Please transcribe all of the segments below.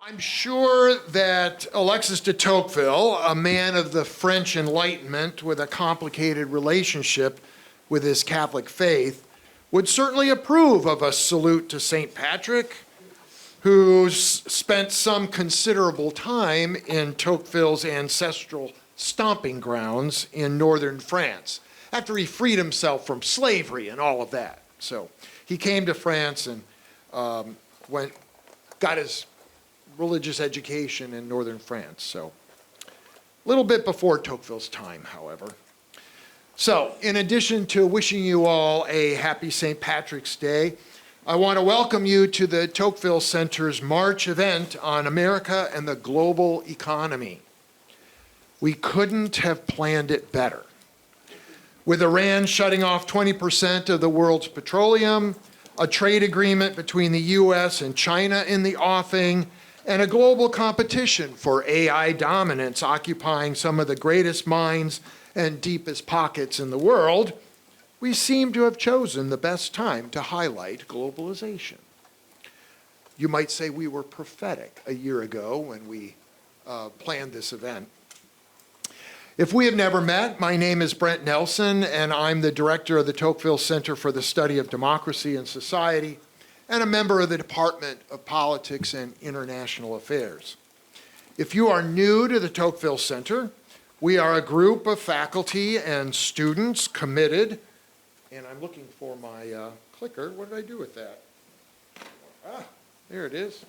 I'm sure that Alexis de Tocqueville, a man of the French Enlightenment with a complicated relationship with his Catholic faith, would certainly approve of a salute to St. Patrick, who spent some considerable time in Tocqueville's ancestral stomping grounds in northern France, after he freed himself from slavery and all of that. So he came to France and got his religious education in northern France. So a little bit before Tocqueville's time, however. So in addition to wishing you all a happy St. Patrick's Day, I want to welcome you to the Tocqueville Center's March event on America and the global economy. We couldn't have planned it better. With Iran shutting off 20% of the world's petroleum, a trade agreement between the US and China in the offing, and a global competition for AI dominance occupying some of the greatest minds and deepest pockets in the world, we seem to have chosen the best time to highlight globalization. You might say we were prophetic a year ago when we planned this event. If we have never met, my name is Brent Nelson, and I'm the director of the Tocqueville Center for the Study of Democracy and Society, and a member of the Department of Politics and International Affairs. If you are new to the Tocqueville Center, we are a group of faculty and students committed, and I'm looking for my clicker. What did I do with that? Ah, there it is.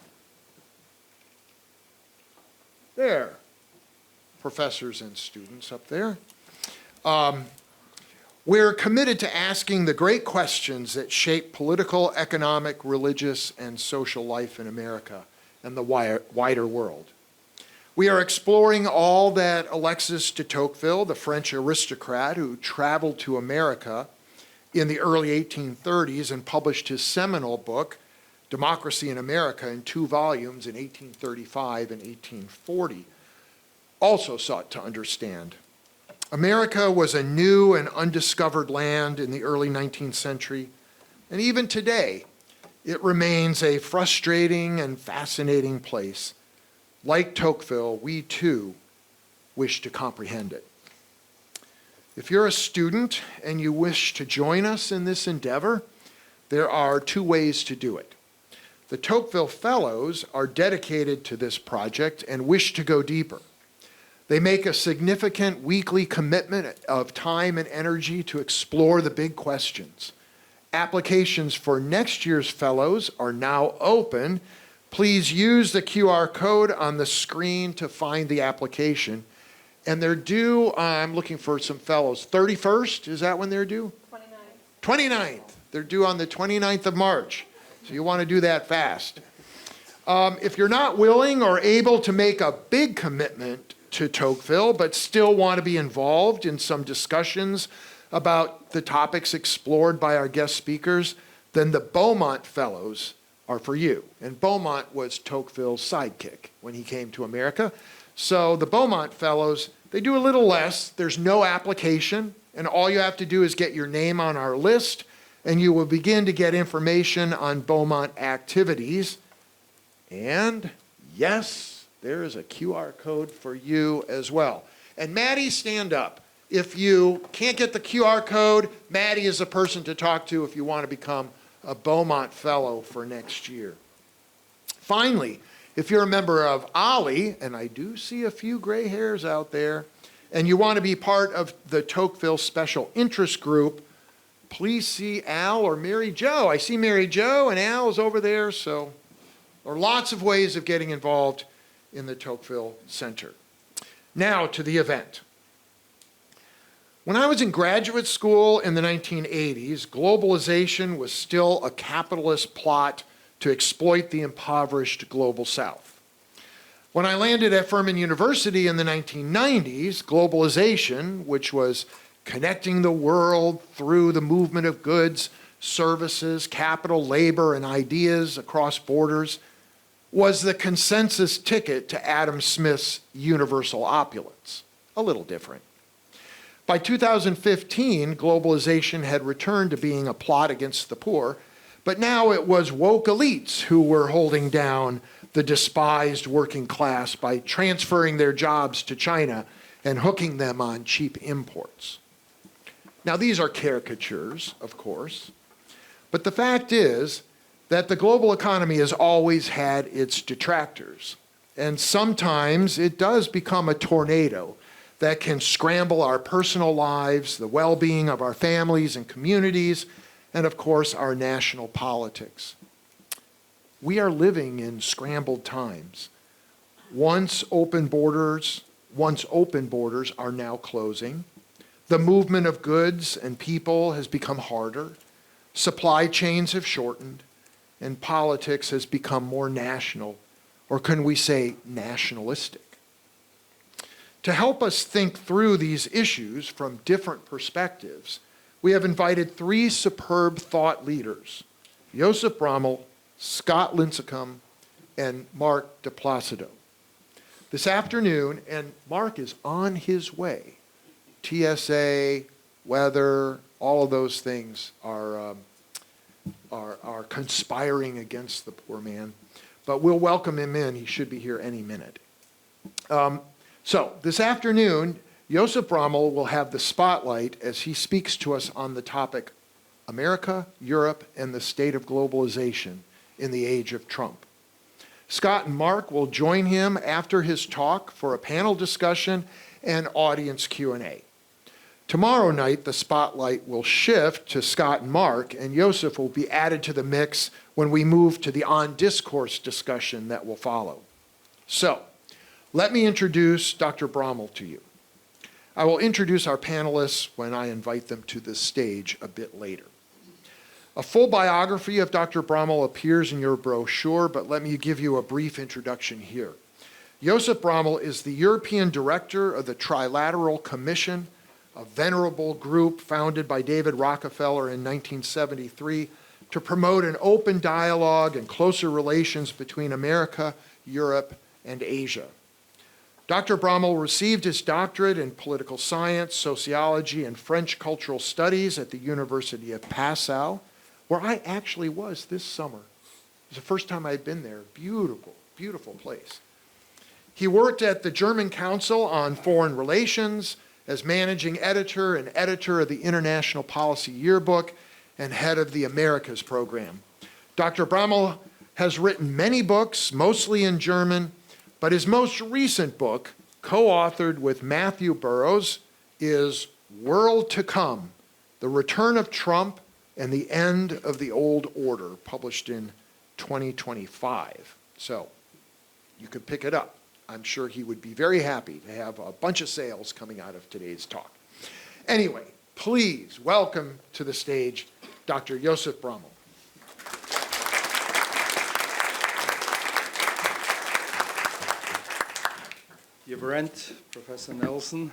There. Professors and students up there. We're committed to asking the great questions that shape political, economic, religious, and social life in America and the wider world. We are exploring all that Alexis de Tocqueville, the French aristocrat who traveled to America in the early 1830s and published his seminal book, Democracy in America, in 2 volumes in 1835 and 1840, also sought to understand. America was a new and undiscovered land in the early 19th century, and even today, it remains a frustrating and fascinating place. Like Tocqueville, we too wish to comprehend it. If you're a student and you wish to join us in this endeavor, there are 2 ways to do it. The Tocqueville Fellows are dedicated to this project and wish to go deeper. They make a significant weekly commitment of time and energy to explore the big questions. Applications for next year's fellows are now open. Please use the QR code on the screen to find the application. And they're due, I'm looking for some fellows, 31st, is that when they're due? 29th. 29th. They're due on the 29th of March. So you want to do that fast. If you're not willing or able to make a big commitment to Tocqueville, but still want to be involved in some discussions about the topics explored by our guest speakers, then the Beaumont Fellows are for you. And Beaumont was Tocqueville's sidekick when he came to America. So the Beaumont Fellows, they do a little less. There's no application, and all you have to do is get your name on our list, and you will begin to get information on Beaumont activities. And yes, there is a QR code for you as well. And Maddie, stand up. If you can't get the QR code, Maddie is the person to talk to if you want to become a Beaumont Fellow for next year. Finally, if you're a member of OLLI, and I do see a few gray hairs out there, and you want to be part of the Tocqueville Special Interest Group, please see Al or Mary Jo. I see Mary Jo and Al is over there, so there are lots of ways of getting involved in the Tocqueville Center. Now to the event. When I was in graduate school in the 1980s, globalization was still a capitalist plot to exploit the impoverished global South. When I landed at Furman University in the 1990s, globalization, which was connecting the world through the movement of goods, services, capital, labor, and ideas across borders, was the consensus ticket to Adam Smith's universal opulence. A little different. By 2015, globalization had returned to being a plot against the poor, but now it was woke elites who were holding down the despised working class by transferring their jobs to China and hooking them on cheap imports. Now, these are caricatures, of course, but the fact is that the global economy has always had its detractors, and sometimes it does become a tornado that can scramble our personal lives, the well-being of our families and communities, and of course, our national politics. We are living in scrambled times. Once open borders are now closing. The movement of goods and people has become harder. Supply chains have shortened, and politics has become more national, or can we say nationalistic? To help us think through these issues from different perspectives, we have invited three superb thought leaders, Josef Braml, Scott Lincicome, and Mark de Placido. This afternoon, and Mark is on his way, TSA, weather, all of those things are conspiring against the poor man, but we'll welcome him in. He should be here any minute. So this afternoon, Josef Braml will have the spotlight as he speaks to us on the topic America, Europe, and the state of globalization in the age of Trump. Scott and Mark will join him after his talk for a panel discussion and audience Q&A. Tomorrow night, the spotlight will shift to Scott and Mark, and Josef will be added to the mix when we move to the on-discourse discussion that will follow. So, let me introduce Dr. Braml to you. I will introduce our panelists when I invite them to the stage a bit later. A full biography of Dr. Braml appears in your brochure, but let me give you a brief introduction here. Josef Braml is the European Director of the Trilateral Commission, a venerable group founded by David Rockefeller in 1973 to promote an open dialogue and closer relations between America, Europe, and Asia. Dr. Braml received his doctorate in political science, sociology, and French cultural studies at the University of Passau, where I actually was this summer. It was the first time I'd been there. Beautiful, beautiful place. He worked at the German Council on Foreign Relations as managing editor and editor of the International Policy Yearbook and head of the Americas program. Dr. Braml has written many books, mostly in German, but his most recent book, co-authored with Mathew Burrows, is World to Come, The Return of Trump and the End of the Old Order, published in 2025. So you could pick it up. I'm sure he would be very happy to have a bunch of sales coming out of today's talk. Anyway, please welcome to the stage Dr. Josef Braml. Dear Brent, Professor Nelson,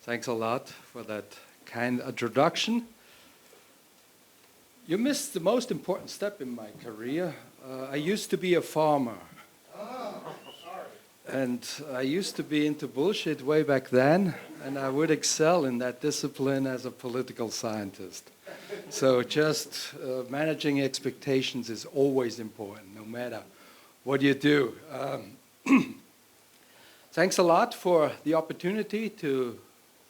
thanks a lot for that kind introduction. You missed the most important step in my career. I used to be a farmer. And I used to be into bullshit way back then, and I would excel in that discipline as a political scientist. So just managing expectations is always important, no matter what you do. Thanks a lot for the opportunity to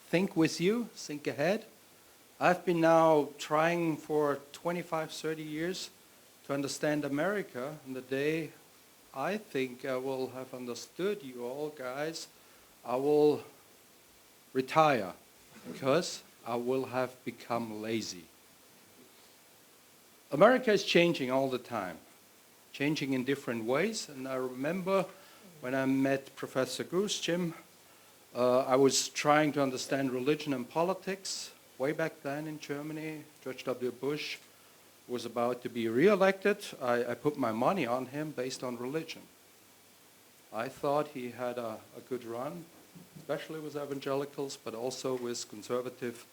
think with you, think ahead. I've been now trying for 25, 30 years to understand America, and the day I think I will have understood you all guys, I will retire because I will have become lazy. America is changing all the time, changing in different ways, and I remember when I met Professor Grusjim, I was trying to understand religion and politics way back then in Germany. George W. Bush was about to be re-elected. I put my money on him based on religion. I thought he had a good run, especially with evangelicals, but also with conservative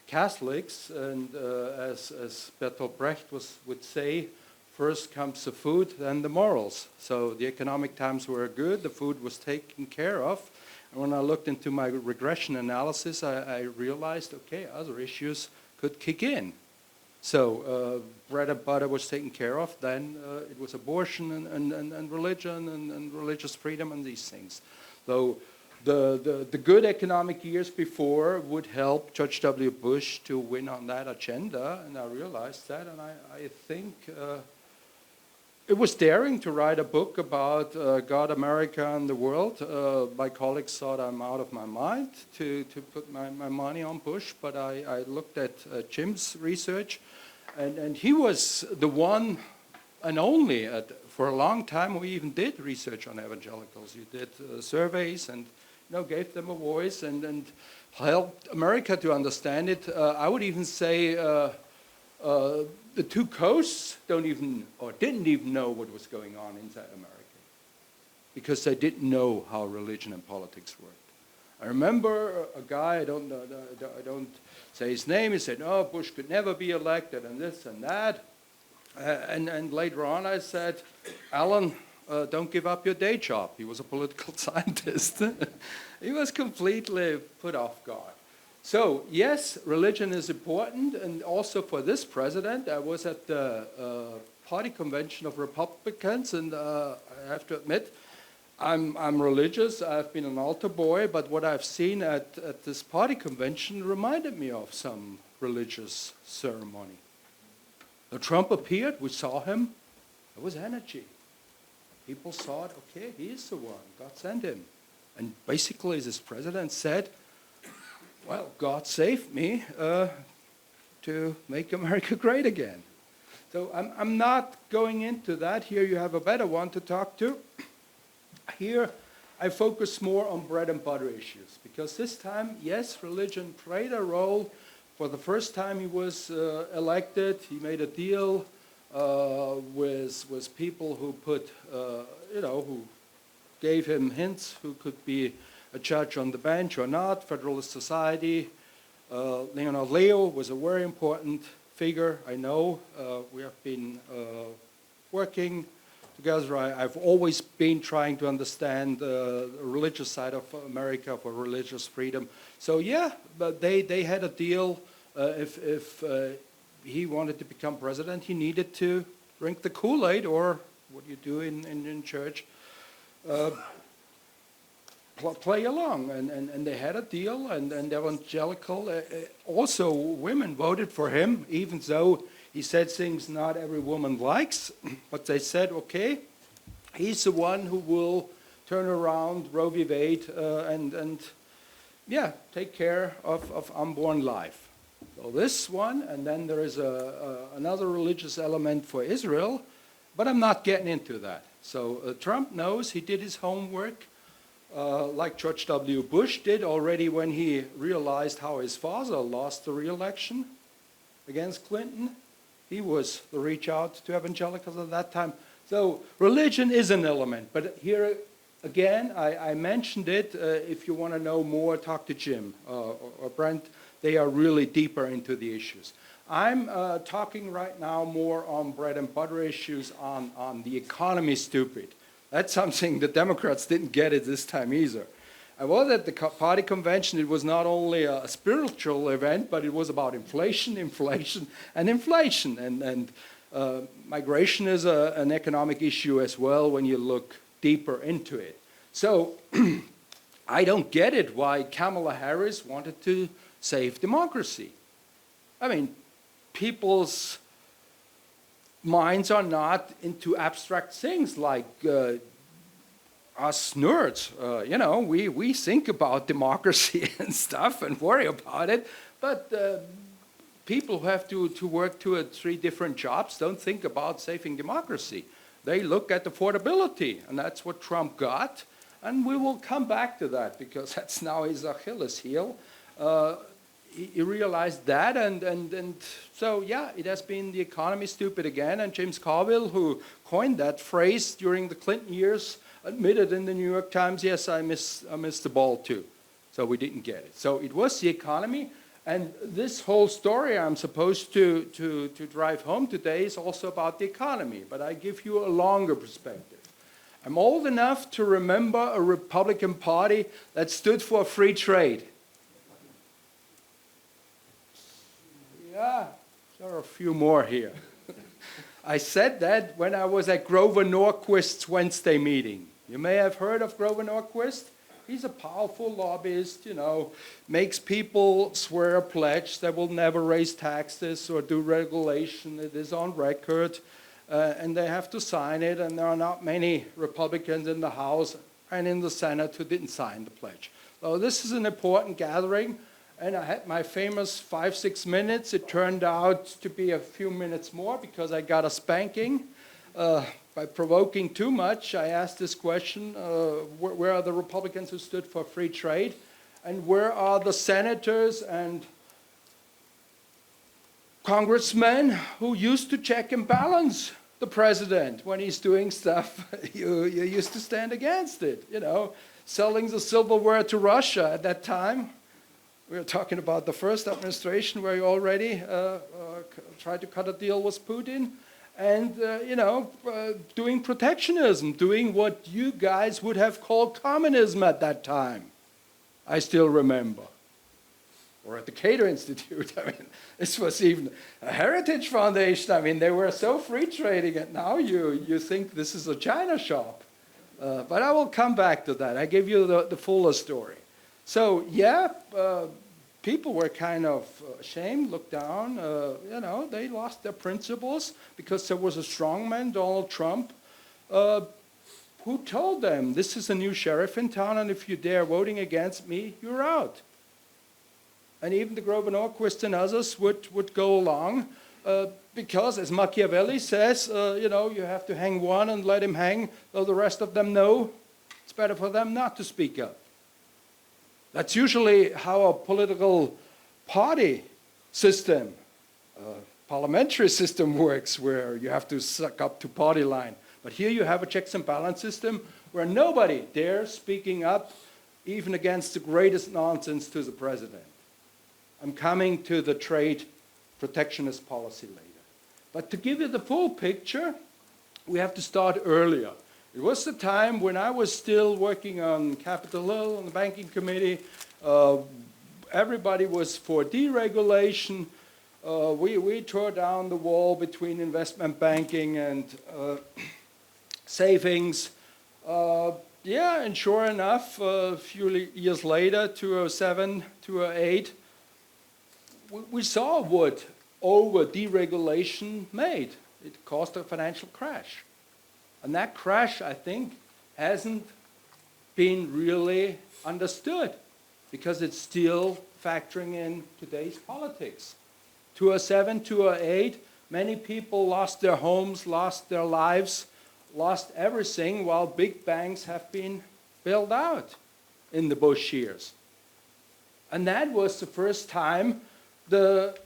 Catholics. And as Bertolt Brecht would say, first comes the food, then the morals. So the economic times were good, the food was taken care of. And when I looked into my regression analysis, I realized, okay, other issues could kick in. So bread and butter was taken care of. Then it was abortion and religion and religious freedom and these things. So the good economic years before would help George W. Bush to win on that agenda, and I realized that, and I think it was daring to write a book about God, America, and the world. My colleagues thought I'm out of my mind to put my money on Bush, but I looked at Jim's research, and he was the one and only, for a long time, we even did research on evangelicals. You did surveys and gave them a voice and helped America to understand it. I would even say the two coasts didn't even know what was going on inside America because they didn't know how religion and politics worked. I remember a guy, I don't say his name, he said, "No, Bush could never be elected," and this and that. And later on I said, "Alan, don't give up your day job." He was a political scientist. He was completely put off guard. So, yes, religion is important, and also for this president. I was at the party convention of Republicans, and I have to admit, I'm religious. I've been an altar boy, but what I've seen at this party convention reminded me of some religious ceremony. When Trump appeared, we saw him. There was energy. People thought, okay, he is the one. God sent him. And basically, this president said, well, God saved me to make America great again. So I'm not going into that. Here you have a better one to talk to. Here I focus more on bread and butter issues because this time, yes, religion played a role. For the first time he was elected, he made a deal with people who put, who gave him hints who could be a judge on the bench or not. Federalist Society. Leonard Leo was a very important figure. I know we have been working together. I've always been trying to understand the religious side of America for religious freedom. So yeah, but they had a deal. If he wanted to become president, he needed to drink the Kool-Aid, or what you do in church, play along. And they had a deal, and evangelical, also women voted for him, even though he said things not every woman likes. But they said, okay, he's the one who will turn around Roe v. Wade and take care of unborn life. So this one, and then there is another religious element for Israel, but I'm not getting into that. So Trump knows he did his homework, like George W. Bush did already when he realized how his father lost the re-election against Clinton. He was the reach out to evangelicals at that time. So religion is an element, but here again, I mentioned it. If you want to know more, talk to Jim or Brent. They are really deeper into the issues. I'm talking right now more on bread and butter issues, on the economy stupid. That's something the Democrats didn't get it this time either. I was at the party convention. It was not only a spiritual event, but it was about inflation. And migration is an economic issue as well when you look deeper into it. So I don't get it why Kamala Harris wanted to save democracy. I mean, people's minds are not into abstract things like us nerds. We think about democracy and stuff and worry about it, but people who have to work 2 or 3 different jobs don't think about saving democracy. They look at affordability, and that's what Trump got, and we will come back to that because that's now his Achilles heel. He realized that, and so yeah, it has been the economy stupid again. And James Carville, who coined that phrase during the Clinton years, admitted in the New York Times, yes, I missed the ball too. So we didn't get it. So it was the economy, and this whole story I'm supposed to drive home today is also about the economy, but I give you a longer perspective. I'm old enough to remember a Republican Party that stood for free trade. Yeah, There are a few more here. I said that when I was at Grover Norquist's Wednesday meeting. You may have heard of Grover Norquist. He's a powerful lobbyist, you know, makes people swear a pledge that will never raise taxes or do regulation. It is on record, and they have to sign it, and there are not many Republicans in the House and in the Senate who didn't sign the pledge. So this is an important gathering, and I had my famous 5-6 minutes. It turned out to be a few minutes more because I got a spanking. By provoking too much, I asked this question, where are the Republicans who stood for free trade? And where are the senators and congressmen who used to check and balance the president when he's doing stuff you used to stand against it, you know, selling the silverware to Russia at that time. We were talking about the first administration where you already tried to cut a deal with Putin. And, you know, doing protectionism, doing what you guys would have called communism at that time. I still remember. Or at the Cato Institute, I mean, this was even a heritage foundation. I mean, they were so free trading, and now you think this is a China shop. But I will come back to that. I gave you the fuller story. So, yeah, people were kind of ashamed, looked down. You know, they lost their principles because there was a strongman, Donald Trump, who told them, this is a new sheriff in town, and if you dare voting against me, you're out. And even the Grover Norquist and others would go along because, as Machiavelli says, you know, you have to hang one and let him hang, though the rest of them know it's better for them not to speak up. That's usually how a political party system, parliamentary system works, where you have to suck up to party line. But here you have a checks and balance system where nobody dares speaking up even against the greatest nonsense to the president. I'm coming to the trade protectionist policy later. But to give you the full picture, we have to start earlier. It was the time when I was still working on Capitol Hill, on the banking committee. Everybody was for deregulation. We tore down the wall between investment banking and savings. Yeah, and sure enough, a few years later, 2007, 2008, we saw what over deregulation made. It caused a financial crash. And that crash, I think, hasn't been really understood because it's still factoring in today's politics. 2007, 2008, many people lost their homes, lost their lives, lost everything, while big banks have been bailed out in the Bush years. And that was the first time the,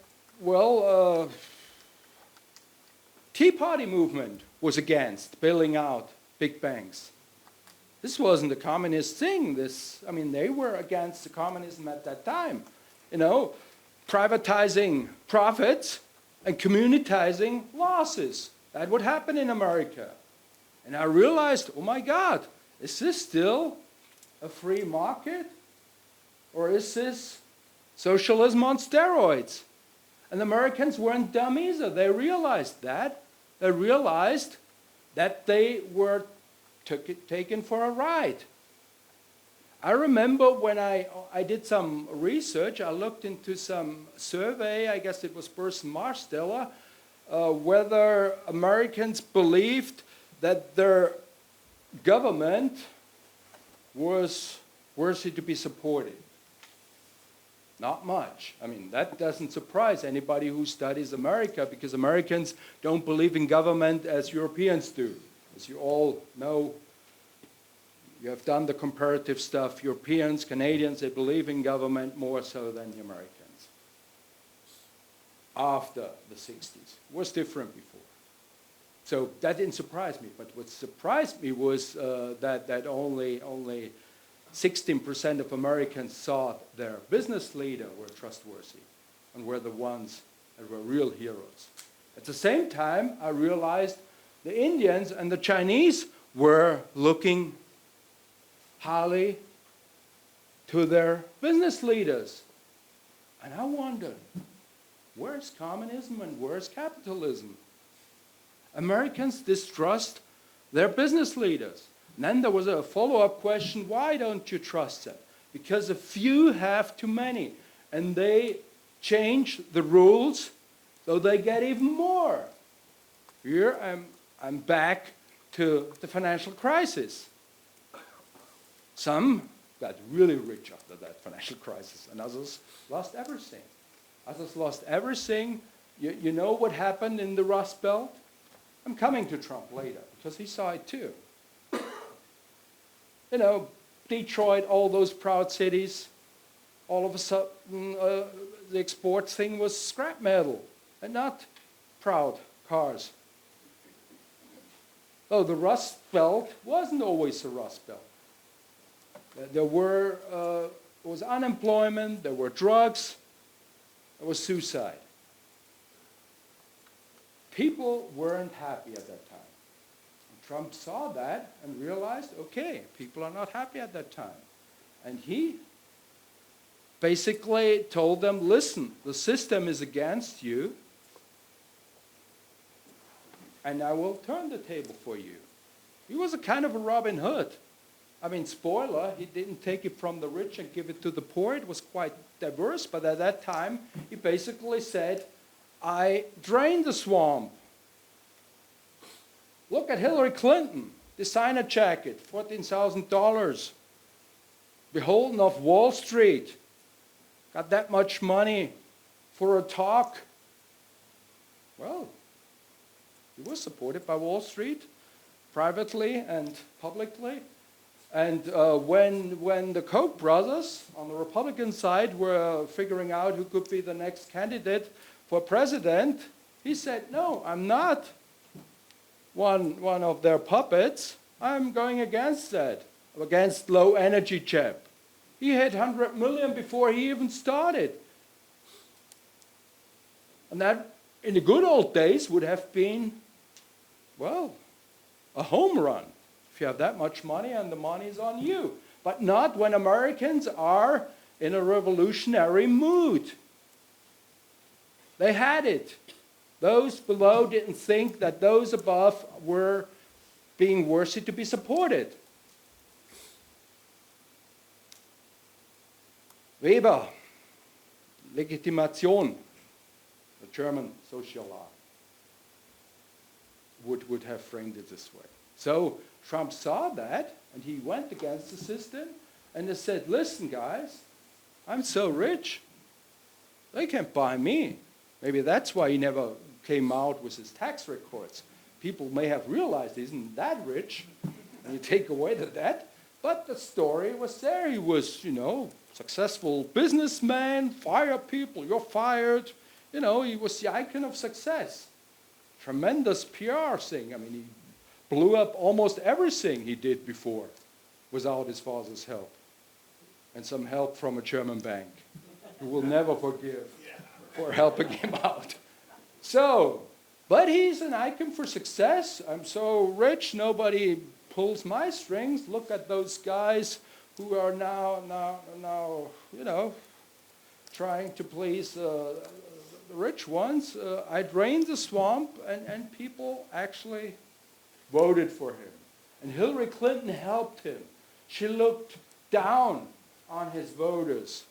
Tea Party movement was against bailing out big banks. This wasn't a communist thing. They were against the communism at that time. You know, privatizing profits and communitizing losses. That would happen in America. And I realized, oh my God, is this still a free market? Or is this socialism on steroids? And the Americans weren't dumb either. They realized that. They realized that they were taken for a ride. I remember when I did some research, I looked into some survey, I guess it was Burson-Marsteller, whether Americans believed that their government was worthy to be supported. Not much. I mean, that doesn't surprise anybody who studies America, because Americans don't believe in government as Europeans do. As you all know, you have done the comparative stuff. Europeans, Canadians, they believe in government more so than the Americans. After the 60s. It was different before. So that didn't surprise me. But what surprised me was that only 16% of Americans thought their business leader were trustworthy and were the ones that were real heroes. At the same time, I realized the Indians and the Chinese were looking highly to their business leaders. And I wondered, Where's communism and where's capitalism? Americans distrust their business leaders. And then there was a follow-up question, why don't you trust them? Because a few have too many, and they change the rules so they get even more. Here I'm back to the financial crisis. Some got really rich after that financial crisis, and others lost everything. Others lost everything. You know what happened in the Rust Belt? I'm coming to Trump later, because he saw it too. You know, Detroit, all those proud cities, all of a sudden the export thing was scrap metal and not proud cars. Oh, the Rust Belt wasn't always a Rust Belt. There was unemployment, there were drugs, there was suicide. People weren't happy at that time. And Trump saw that and realized, okay, people are not happy at that time. And he basically told them, listen, the system is against you, and I will turn the table for you. He was a kind of a Robin Hood. I mean, spoiler, he didn't take it from the rich and give it to the poor. It was quite diverse, but at that time, he basically said, I drained the swamp. Look at Hillary Clinton, designer jacket, $14,000. Beholden of Wall Street, got that much money for a talk. Well, he was supported by Wall Street, privately and publicly. And when the Koch brothers on the Republican side were figuring out who could be the next candidate for president, he said, no, I'm not one of their puppets. I'm going against that, against low energy chap. He had 100 million before he even started. And that, in the good old days, would have been, well, a home run. If you have that much money and the money is on you. But not when Americans are in a revolutionary mood. They had it. Those below didn't think that those above were being worthy to be supported. Weber, Legitimation, the German sociologue, would have framed it this way. So Trump saw that, and he went against the system, and he said, listen, guys, I'm so rich, they can't buy me. Maybe that's why he never came out with his tax records. People may have realized he isn't that rich, and you take away the debt, but the story was there. He was, successful businessman, fire people, you're fired. He was the icon of success. Tremendous PR thing. I mean, he blew up almost everything he did before without his father's help. And some help from a German bank who will never forgive for helping him out. So, but he's an icon for success. I'm so rich, nobody pulls my strings. Look at those guys who are now trying to please the rich ones. I drained the swamp, and people actually voted for him. And Hillary Clinton helped him. She looked down on his voters.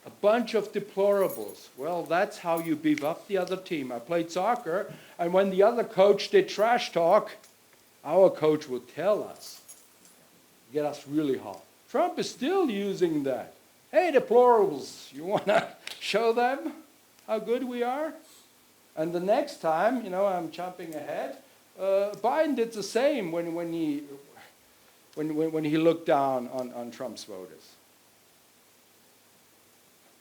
A bunch of deplorables. Well, that's how you beef up the other team. I played soccer, and when the other coach did trash talk, our coach would tell us, get us really hot. Trump is still using that. Hey, deplorables, you want to show them how good we are? And the next time, I'm jumping ahead, Biden did the same when he looked down on Trump's voters.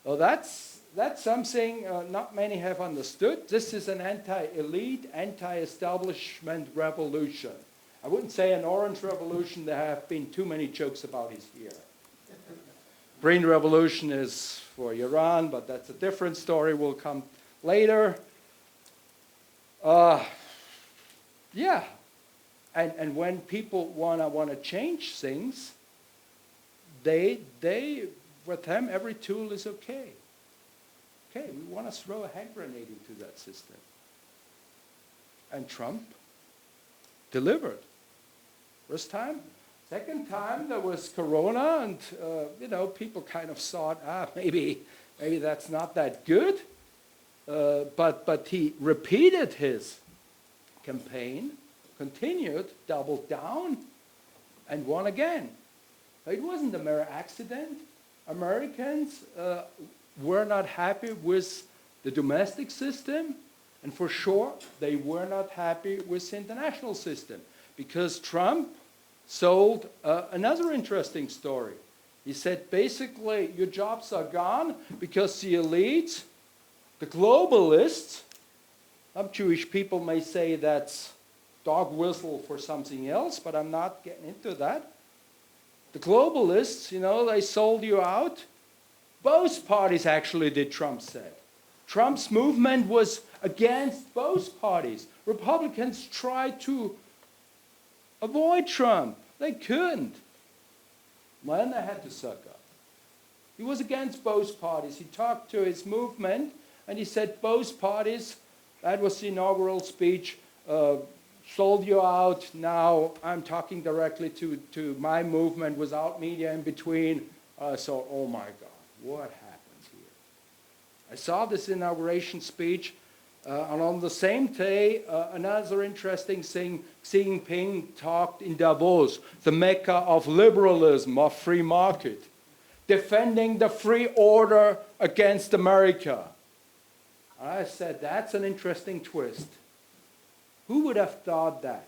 Well, that's something not many have understood. This is an anti-elite, anti-establishment revolution. I wouldn't say an orange revolution. There have been too many jokes about it here. Green revolution is for Iran, but that's a different story. Will come later. Yeah, and when people wanna change things, they with them every tool is okay. okay, we want to throw a hand grenade into that system. And Trump delivered. First time. Second time, there was Corona, and people kind of thought, maybe that's not that good. But he repeated his campaign, continued, doubled down, and won again. It wasn't a mere accident. Americans were not happy with the domestic system, and for sure, they were not happy with the international system, because Trump sold another interesting story. He said, basically, your jobs are gone because the elites, the globalists, some Jewish people may say that's dog whistle for something else, but I'm not getting into that. The globalists, they sold you out. Both parties actually did, Trump said. Trump's movement was against both parties. Republicans tried to avoid Trump. They couldn't. Well, they had to suck up. He was against both parties. He talked to his movement, and he said both parties, that was the inaugural speech, sold you out. Now I'm talking directly to my movement without media in between. I thought, oh my God, what happens here? I saw this inauguration speech, and on the same day, another interesting thing, Xi Jinping talked in Davos, the mecca of liberalism, of free market, defending the free order against America. I said, that's an interesting twist. Who would have thought that?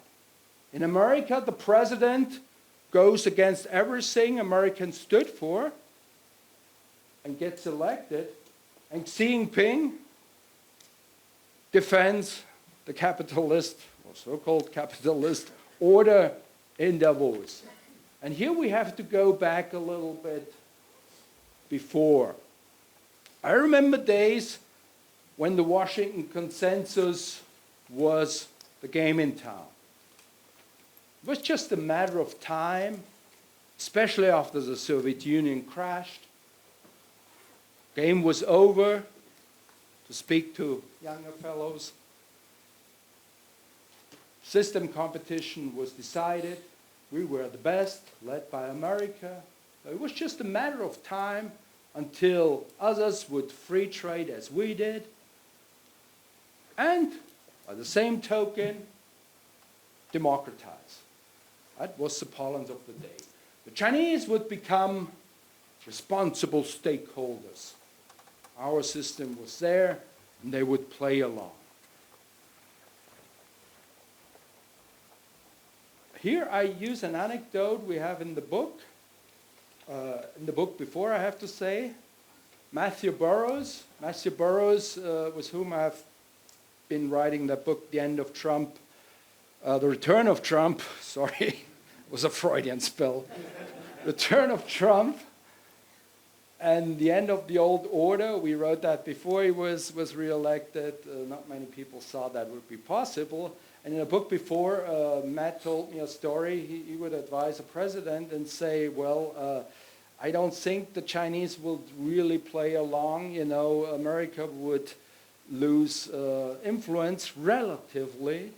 In America, the president goes against everything Americans stood for and gets elected, and Xi Jinping defends the capitalist, or so-called capitalist, order in Davos. And here we have to go back a little bit before. I remember days when the Washington Consensus was the game in town. It was just a matter of time, especially after the Soviet Union crashed. Game was over, to speak to younger fellows. System competition was decided. We were the best, led by America. It was just a matter of time until others would free trade as we did. And, by the same token, democratize. That was the parlance of the day. The Chinese would become responsible stakeholders. Our system was there, and they would play along. Here I use an anecdote we have in the book before, I have to say. Mathew Burrows, with whom I've been writing that book, The End of Trump, The Return of Trump, sorry, it was a Freudian spell. Return of Trump and the End of the Old Order. We wrote that before he was re-elected. Not many people thought that would be possible. And in a book before, Matt told me a story. He would advise a president and say, well, I don't think the Chinese will really play along. America would lose influence relatively.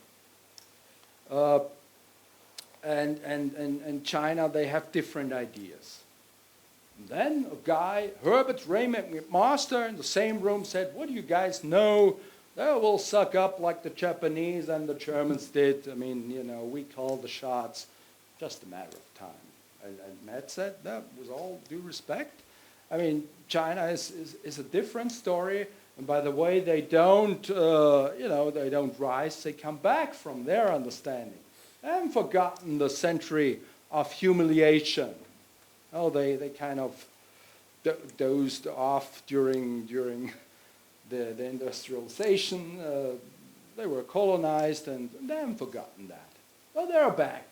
And China, they have different ideas. And then a guy, Herbert Raymond McMaster, in the same room said, what do you guys know? They will suck up like the Japanese and the Germans did. I mean, we call the shots, just a matter of time. And Matt said, that with all due respect. I mean, China is a different story. And by the way, they don't, they don't rise. They come back from their understanding. They haven't forgotten the century of humiliation. Oh, they kind of dozed off during the industrialization. They were colonized, and they haven't forgotten that. Well, they're back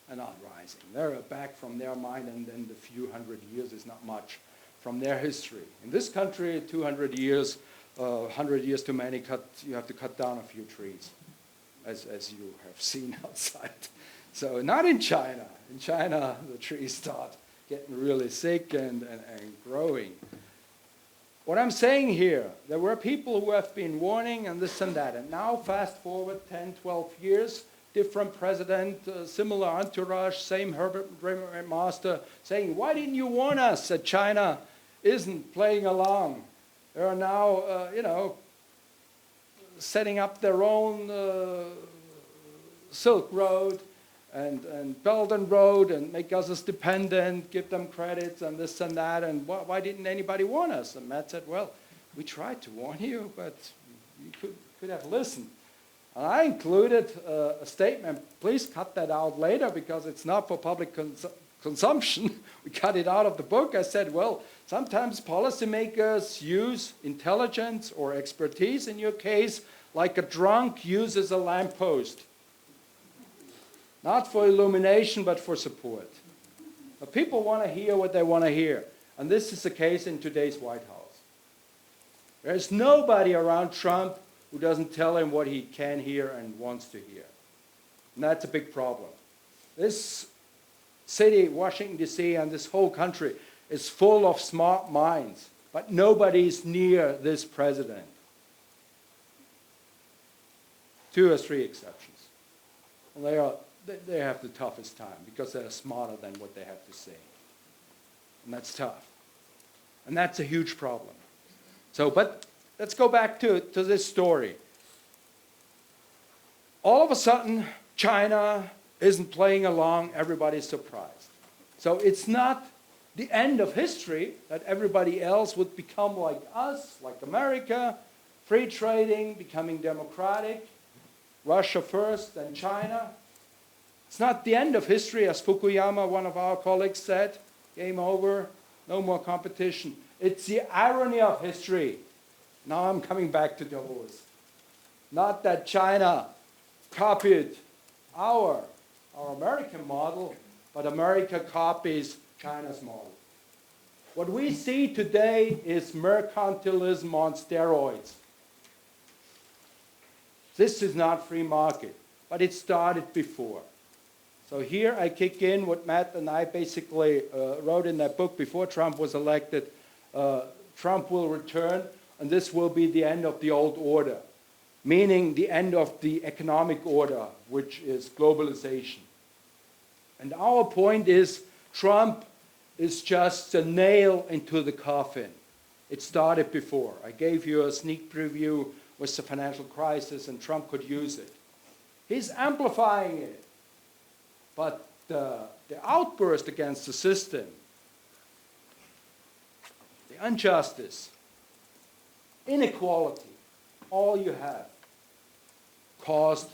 and not rising. They're back from their mind, and then the few hundred years is not much from their history. In this country, 200 years, 100 years too many, you have to cut down a few trees, as you have seen outside. So not in China. In China, the trees start getting really sick and growing. What I'm saying here, there were people who have been warning and this and that, and now fast forward 10, 12 years, different president, similar entourage, same Herbert master, saying, why didn't you warn us that China isn't playing along? They are now, setting up their own Silk Road and Belt and Road and make us dependent, give them credits and this and that, and why didn't anybody warn us? And Matt said, well, we tried to warn you, but you could have listened. And I included a statement, please cut that out later because it's not for public consumption. We cut it out of the book. I said, well, sometimes policymakers use intelligence or expertise, in your case, like a drunk uses a lamppost. Not for illumination, but for support. But people want to hear what they want to hear. And this is the case in today's White House. There's nobody around Trump who doesn't tell him what he can hear and wants to hear. And that's a big problem. This city, Washington, D.C., and this whole country is full of smart minds, but nobody's near this president. 2 or 3 exceptions. And they have the toughest time because they're smarter than what they have to say. And that's tough. And that's a huge problem. But let's go back to this story. All of a sudden, China isn't playing along, everybody's surprised. So it's not the end of history that everybody else would become like us, like America, free trading, becoming democratic, Russia first, then China. It's not the end of history, as Fukuyama, one of our colleagues, said. Game over, no more competition. It's the irony of history. Now I'm coming back to Davos. Not that China copied our American model, but America copies China's model. What we see today is mercantilism on steroids. This is not free market, but it started before. So here I kick in what Matt and I basically wrote in that book before Trump was elected. Trump will return, and this will be the end of the old order, meaning the end of the economic order, which is globalization. And our point is Trump is just a nail into the coffin. It started before. I gave you a sneak preview with the financial crisis, and Trump could use it. He's amplifying it. But the outburst against the system, the injustice, inequality, all you have caused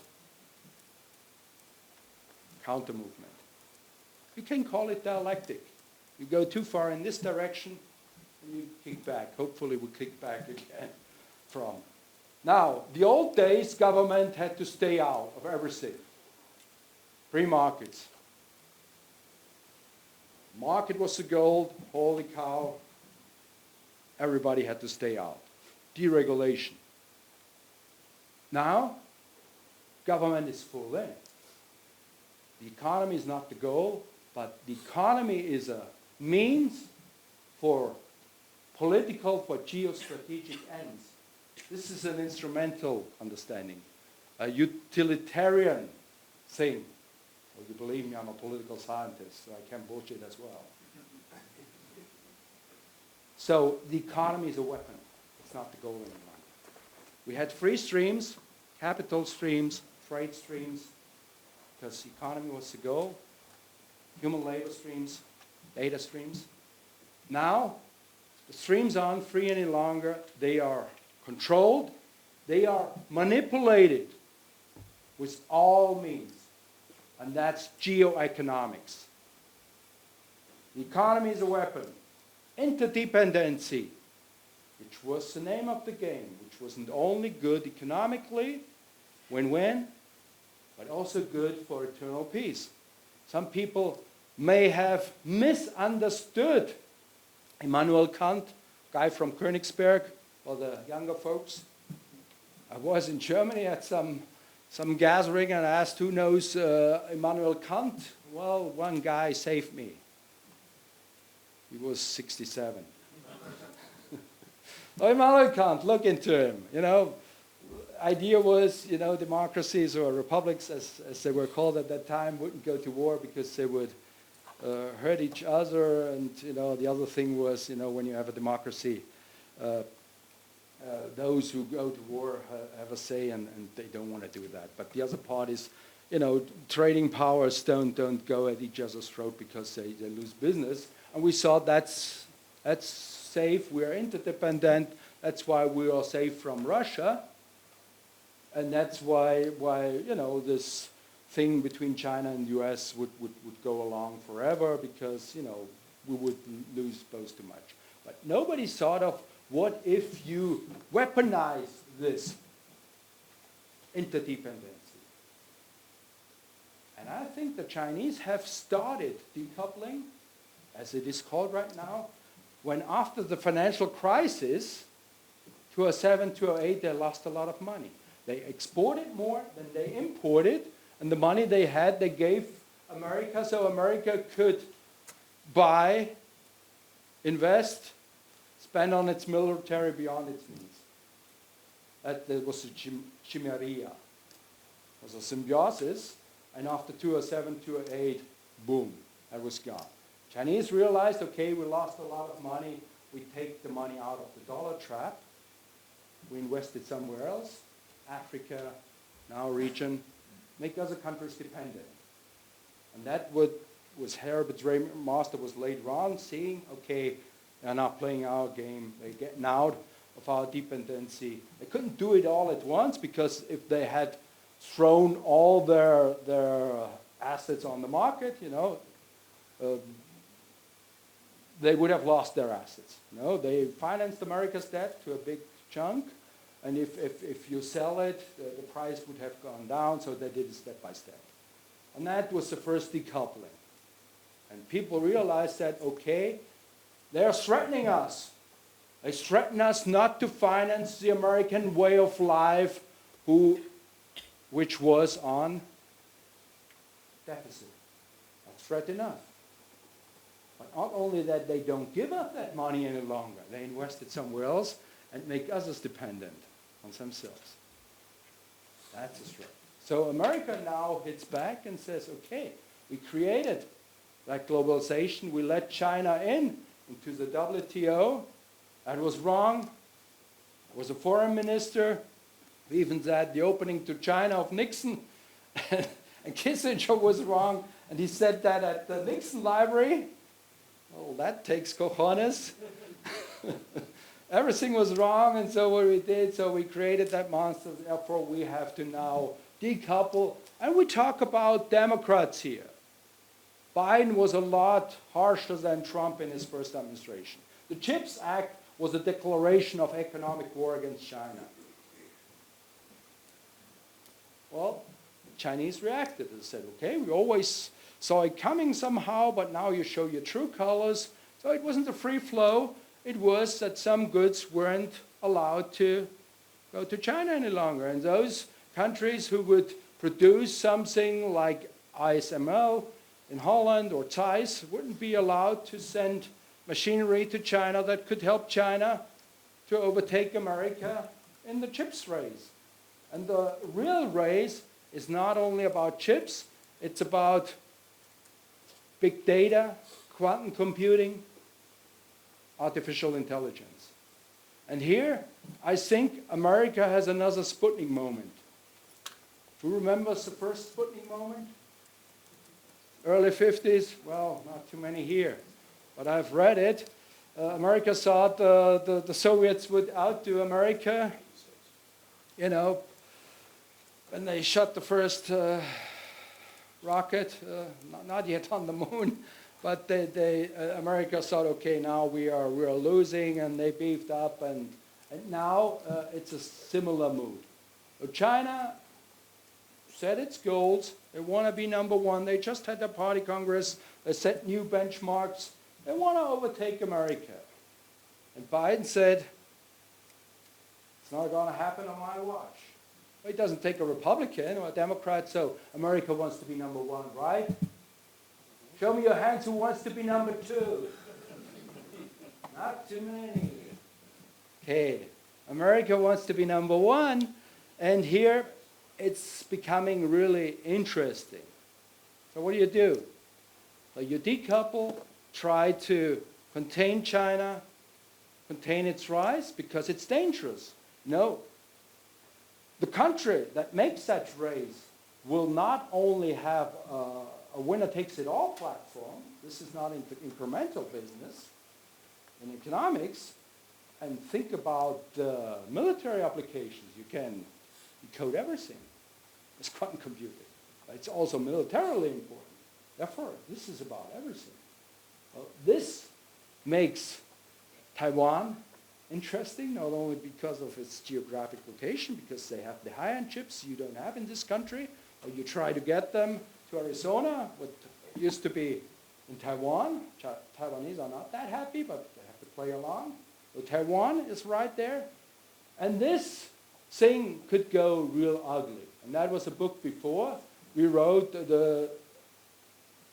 counter-movement. You can call it dialectic. You go too far in this direction, and you kick back. Hopefully we kick back again from. Now, the old days, government had to stay out of everything. Free markets. Market was the gold, holy cow. Everybody had to stay out. Deregulation. Now, government is full in. The economy is not the goal, but the economy is a means for political, for geostrategic ends. This is an instrumental understanding, a utilitarian thing. Well, you believe me, I'm a political scientist, so I can bullshit as well. So the economy is a weapon. It's not the goal anymore. We had free streams, capital streams, trade streams, because the economy was the goal. Human labor streams, data streams. Now, the streams aren't free any longer. They are controlled. They are manipulated with all means. And that's geoeconomics. The economy is a weapon. Interdependency, which was the name of the game, which wasn't only good economically, win-win, but also good for eternal peace. Some people may have misunderstood Immanuel Kant, guy from Königsberg, for the younger folks. I was in Germany at some gathering and I asked who knows Immanuel Kant. Well, one guy saved me. He was 67. Immanuel Kant, look into him. You know, idea was, you know, democracies or republics, as they were called at that time, wouldn't go to war because they would hurt each other. And, you know, the other thing was, you know, when you have a democracy, those who go to war have a say, and they don't want to do that. But the other part is, you know, trading powers don't go at each other's throat because they lose business. And we thought that's safe. We are interdependent. That's why we are safe from Russia. And that's why you know, this thing between China and the US would go along forever, because, you know, we would lose both too much. But nobody thought of what if you weaponize this interdependency. And I think the Chinese have started decoupling, as it is called right now, when after the financial crisis, 2007, 2008, they lost a lot of money. They exported more than they imported, and the money they had, they gave America, so America could buy, invest, spend on its military beyond its needs. That was a chimeria. It was a symbiosis, and after 2007, 2008, boom, that was gone. Chinese realized, okay, we lost a lot of money, we take the money out of the dollar trap, we invest it somewhere else, Africa, now region, make other countries dependent. And that was Herbert's master was later on seeing, okay, they're not playing our game, they're getting out of our dependency. They couldn't do it all at once, because if they had thrown all their assets on the market, you know, they would have lost their assets. You know, they financed America's debt to a big chunk, and if you sell it, the price would have gone down, so they did it step by step. And that was the first decoupling. And people realized that, okay, they're threatening us. They threaten us not to finance the American way of life, which was on deficit. That's threat enough. But not only that, they don't give up that money any longer. They invest it somewhere else and make others dependent on themselves. That's a threat. So America now hits back and says, okay, we created that globalization. We let China into the WTO. That was wrong. I was a foreign minister. We even said the opening to China of Nixon. And Kissinger was wrong. And he said that at the Nixon Library. Well, that takes cojones. Everything was wrong, and so what we did, so we created that monster. Therefore, we have to now decouple. And we talk about Democrats here. Biden was a lot harsher than Trump in his first administration. The CHIPS Act was a declaration of economic war against China. Well, the Chinese reacted and said, okay, we always saw it coming somehow, but now you show your true colors. So it wasn't a free flow. It was that some goods weren't allowed to go to China any longer. And those countries who would produce something like ASML in Holland or Zeiss wouldn't be allowed to send machinery to China that could help China to overtake America in the chips race. And the real race is not only about chips, it's about big data, quantum computing, artificial intelligence. And here, I think America has another Sputnik moment. Who remembers the first Sputnik moment? Early 50s? Well, not too many here. But I've read it. America thought the Soviets would outdo America. You know, when they shot the first rocket, not yet on the moon, but America thought, okay, now we're losing, and they beefed up, and now it's a similar mood. So China set its goals. They want to be number one. They just had a party congress. They set new benchmarks. They want to overtake America. And Biden said, it's not going to happen on my watch. Well, he doesn't take a Republican or a Democrat, so America wants to be number one, right? Show me your hands who wants to be number two. Not too many. Okay, America wants to be number one, and here it's becoming really interesting. So what do? So you decouple, try to contain China, contain its rise, because it's dangerous. No. The country that makes that race will not only have a winner-takes-it-all platform. This is not incremental business. In economics, and think about military applications. You can decode everything. It's quantum computing. It's also militarily important. Therefore, this is about everything. Well, this makes Taiwan interesting, not only because of its geographic location, because they have the high-end chips you don't have in this country, or you try to get them to Arizona, what used to be in Taiwan. Taiwanese are not that happy, but they have to play along. So Taiwan is right there. And this thing could go real ugly. And that was a book before. We wrote the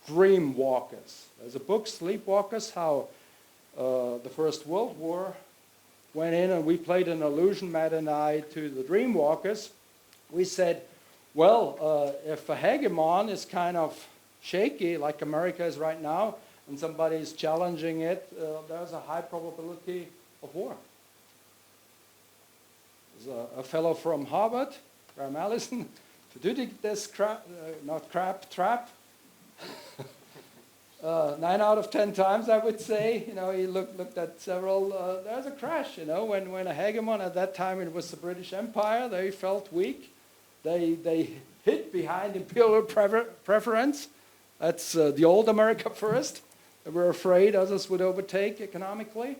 Dream Walkers. There's a book, Sleepwalkers, how the First World War went in, and we played an allusion, Matt and I, to the Dream Walkers. We said, well, if a hegemon is kind of shaky, like America is right now, and somebody is challenging it, there's a high probability of war. There's a fellow from Harvard, Graham Allison, to do this trap. 9 out of 10 times, I would say. He looked at several. There's a crash. When a hegemon, at that time it was the British Empire, they felt weak. They hid behind imperial preference. That's the old America first. They were afraid others would overtake economically.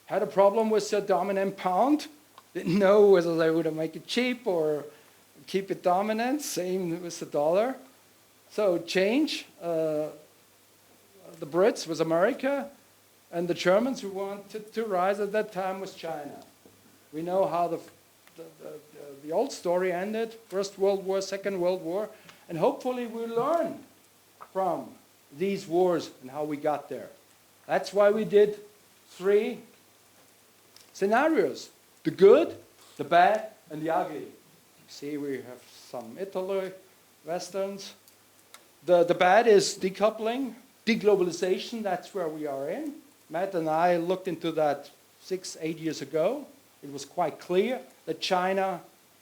Had a problem with the dominant pound. Didn't know whether they would make it cheap or keep it dominant. Same with the dollar. So change. The Brits was America, and the Germans who wanted to rise at that time was China. We know how the old story ended, First World War, Second World War, and hopefully we learn from these wars and how we got there. That's why we did 3 scenarios: the good, the bad, and the ugly. See, we have some Italy, Westerns. The bad is decoupling, deglobalization, that's where we are in. Matt and I looked into that 6-8 years ago. It was quite clear that China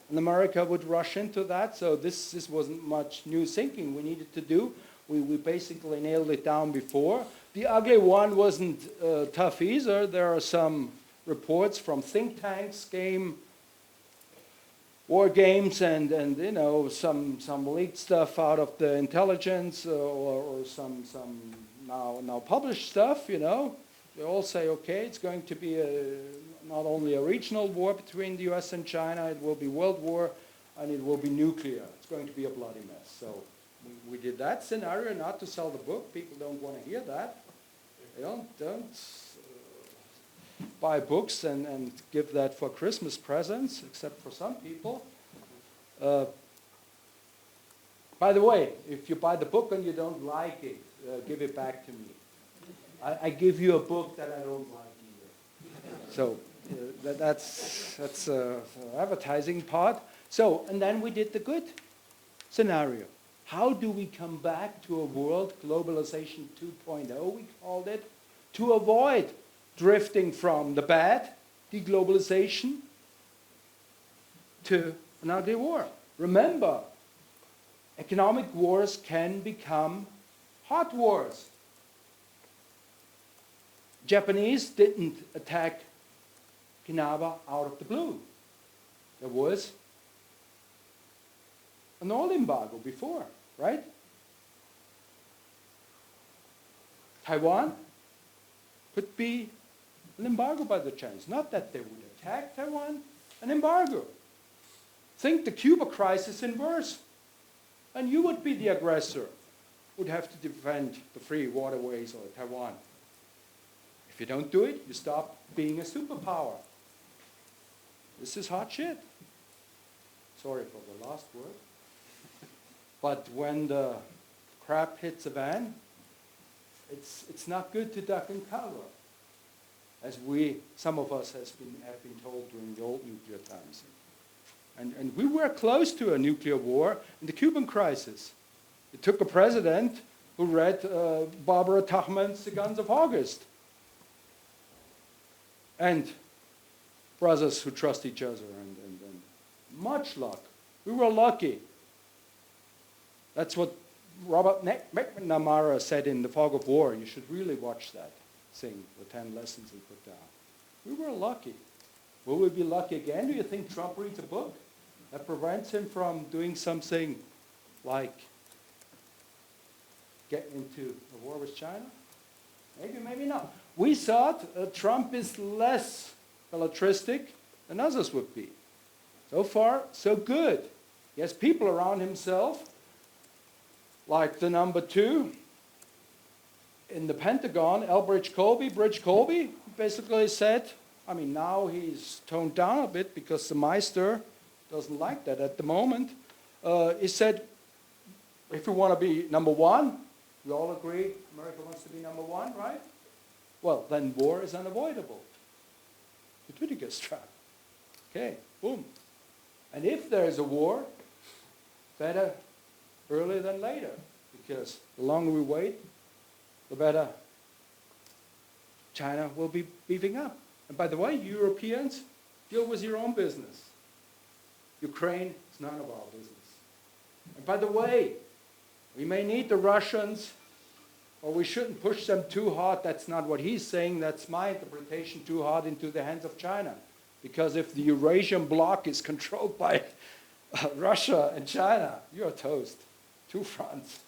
and America would rush into that, so this wasn't much new thinking we needed to do. We basically nailed it down before. The ugly one wasn't tough either. There are some reports from think tanks, war games, and some leaked stuff out of the intelligence, or some now published stuff. They all say, okay, it's going to be not only a regional war between the U.S. and China, it will be world war, and it will be nuclear. It's going to be a bloody mess. So we did that scenario, not to sell the book. People don't want to hear that. They don't buy books and give that for Christmas presents, except for some people. By the way, if you buy the book and you don't like it, give it back to me. I give you a book that I don't like either. So that's the advertising part. So, and then we did the good scenario. How do we come back to a world, globalization 2.0 we called it, to avoid drifting from the bad, deglobalization, to an ugly war? Remember, economic wars can become hot wars. Japanese didn't attack Okinawa out of the blue. There was an oil embargo before, right? Taiwan could be an embargo by the Chinese. Not that they would attack Taiwan, an embargo. Think the Cuba crisis in verse. And you would be the aggressor, would have to defend the free waterways or Taiwan. If you don't do it, you stop being a superpower. This is hot shit. Sorry for the last word. But when the crap hits the van, it's not good to duck and cover. as some of us have been told during the old nuclear times. And we were close to a nuclear war in the Cuban crisis. It took a president who read Barbara Tuchman's The Guns of August. And brothers who trust each other and much luck. We were lucky. That's what Robert McNamara said in The Fog of War. You should really watch that thing, the 10 lessons he put down. We were lucky. Will we be lucky again? Do you think Trump reads a book that prevents him from doing something like getting into a war with China? Maybe, maybe not. We thought Trump is less militaristic than others would be. So far, so good. He has people around himself, like the number 2 in the Pentagon, Bridge Colby, basically said, I mean, now he's toned down a bit because the Meister doesn't like that at the moment. He said, if you want to be number 1, we all agree America wants to be number 1, right? Well, then war is unavoidable. The Twitter trap. Okay, boom. And if there is a war, better earlier than later, because the longer we wait, the better China will be beefing up. And by the way, Europeans, deal with your own business. Ukraine is none of our business. And by the way, we may need the Russians, or we shouldn't push them too hard. That's not what he's saying. That's my interpretation, too hard into the hands of China. Because if the Eurasian bloc is controlled by Russia and China, you're toast. 2 fronts.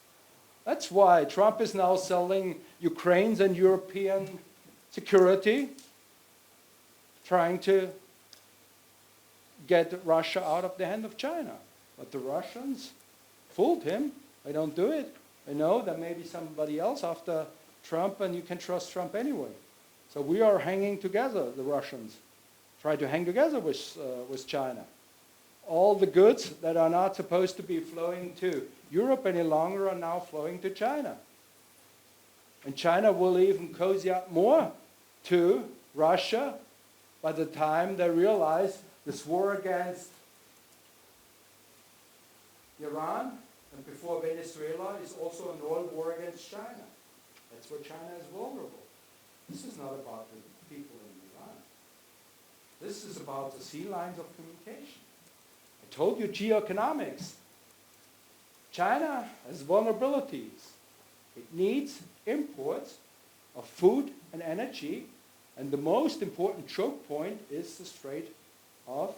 That's why Trump is now selling Ukraine's and European security, trying to get Russia out of the hand of China. But the Russians fooled him. They don't do it. They know there may be somebody else after Trump, and you can trust Trump anyway. So we are hanging together, the Russians. Try to hang together with China. All the goods that are not supposed to be flowing to Europe any longer are now flowing to China. And China will even cozy up more to Russia by the time they realize this war against Iran and before Venezuela is also an oil war against China. That's where China is vulnerable. This is not about the people in Iran. This is about the sea lines of communication. I told you geoeconomics. China has vulnerabilities. It needs imports of food and energy, and the most important choke point is the Strait of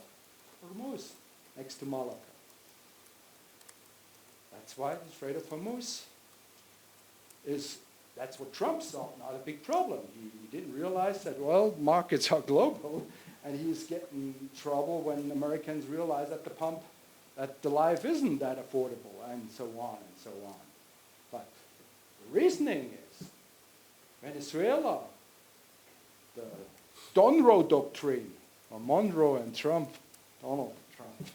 Hormuz, next to Malacca. That's why the Strait of Hormuz that's what Trump saw, not a big problem. He didn't realize that, well, markets are global, and he's getting in trouble when Americans realize at the pump that the life isn't that affordable, and so on and so on. But the reasoning is Venezuela, the Monroe Doctrine, or Monroe and Trump, Donald Trump,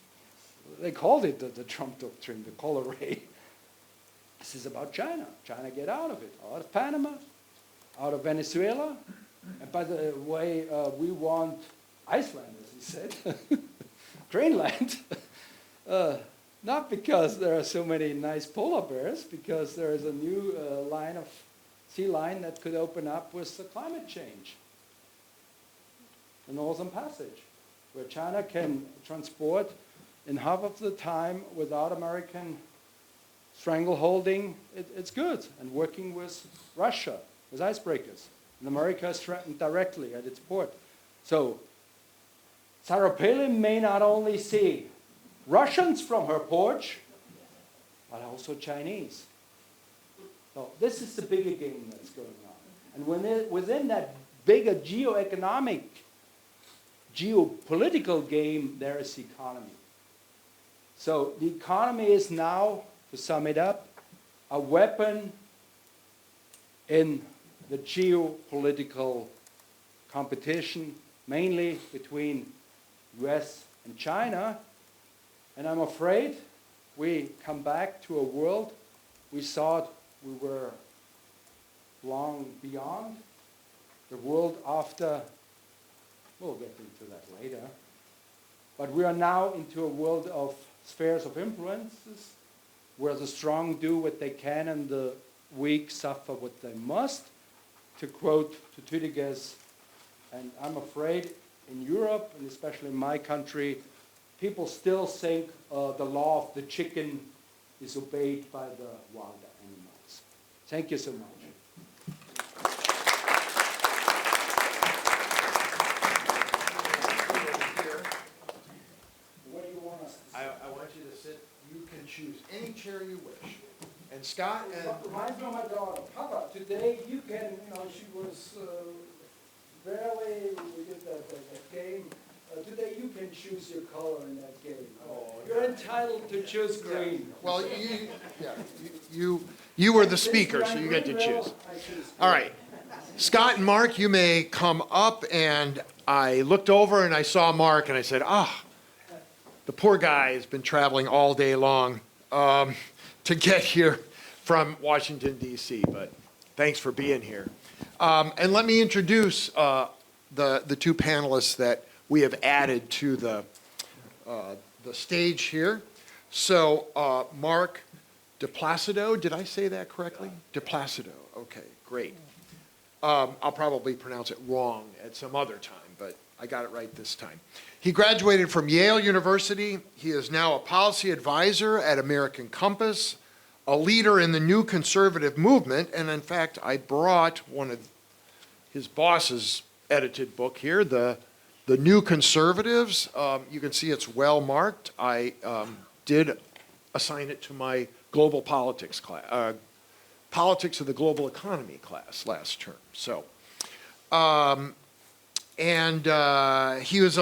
they called it the Trump Doctrine, the color ray. This is about China. China get out of it, out of Panama, out of Venezuela. And by the way, we want Iceland, as he said, Greenland. Not because there are so many nice polar bears, because there is a new sea line that could open up with the climate change. The Northern Passage, where China can transport in half of the time without American strangleholding. It's good. And working with Russia, with icebreakers. And America is threatened directly at its port. So Sarah Palin may not only see Russians from her porch, but also Chinese. So this is the bigger game that's going on. And within that bigger geoeconomic, geopolitical game, there is the economy. So the economy is now, to sum it up, a weapon in the geopolitical competition, mainly between US and China. And I'm afraid we come back to a world we thought we were long beyond. the world after, we'll get into that later, but we are now into a world of spheres of influences where the strong do what they can and the weak suffer what they must. To quote Thucydides, and I'm afraid in Europe, and especially in my country, people still think the law of the chicken is obeyed by the wilder animals. Thank you so much. What do you want us to say? I want you to sit, you can choose any chair you wish. And Scott and... Reminds me of my daughter. Papa, today you can, she was barely, we did that game. Today you can choose your color in that game. Oh, you're entitled to choose green. Well, you were the speaker, so you get to choose. All right. Scott and Mark, you may come up. And I looked over and I saw Mark and I said, the poor guy has been traveling all day long to get here from Washington, D.C., but thanks for being here. And let me introduce the two panelists that we have added to the stage here. So Mark de Placido, did I say that correctly? De Placido, okay, great. I'll probably pronounce it wrong at some other time, but I got it right this time. He graduated from Yale University. He is now a policy advisor at American Compass, a leader in the new conservative movement, and in fact, I brought one of his boss's edited book here, The New Conservatives. You can see it's well marked. I did assign it to my global politics class, Politics of the Global Economy class last term. So, he was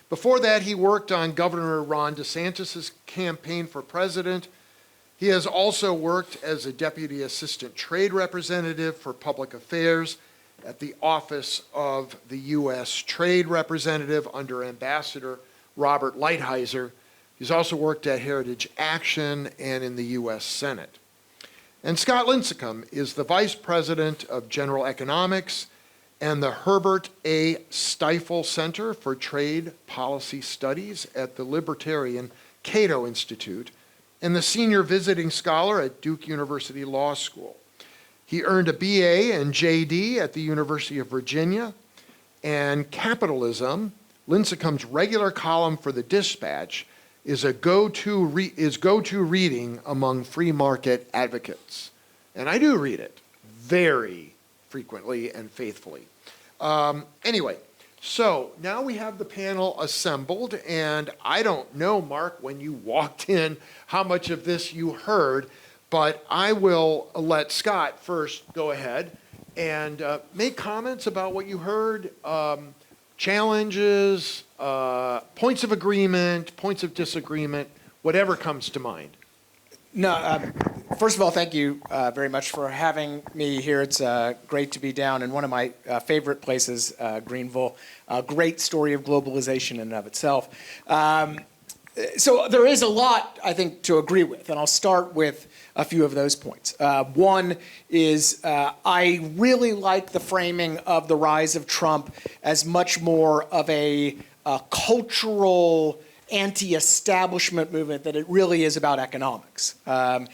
before that he worked on Governor Ron DeSantis' campaign for president. He has also worked as a deputy assistant trade representative for public affairs at the Office of the U.S. Trade Representative under Ambassador Robert Lighthizer. He's also worked at Heritage Action and in the U.S. Senate. And Scott Lincicome is the Vice President of General Economics and the Herbert A. Stifel Center for Trade Policy Studies at the Libertarian Cato Institute, and the Senior Visiting Scholar at Duke University Law School. He earned a BA and JD at the University of Virginia, and Capitalism, Lincicome's regular column for the Dispatch, is go-to reading among free market advocates. And I do read it very frequently and faithfully. Anyway, so now we have the panel assembled, and I don't know, Mark, when you walked in, how much of this you heard, but I will let Scott first go ahead and make comments about what you heard, challenges, points of agreement, points of disagreement, whatever comes to mind. No, first of all, thank you very much for having me here. It's great to be down in one of my favorite places, Greenville. A great story of globalization in and of itself. So there is a lot, I think, to agree with, and I'll start with a few of those points. One is I really like the framing of the rise of Trump as much more of a cultural anti-establishment movement that it really is about economics and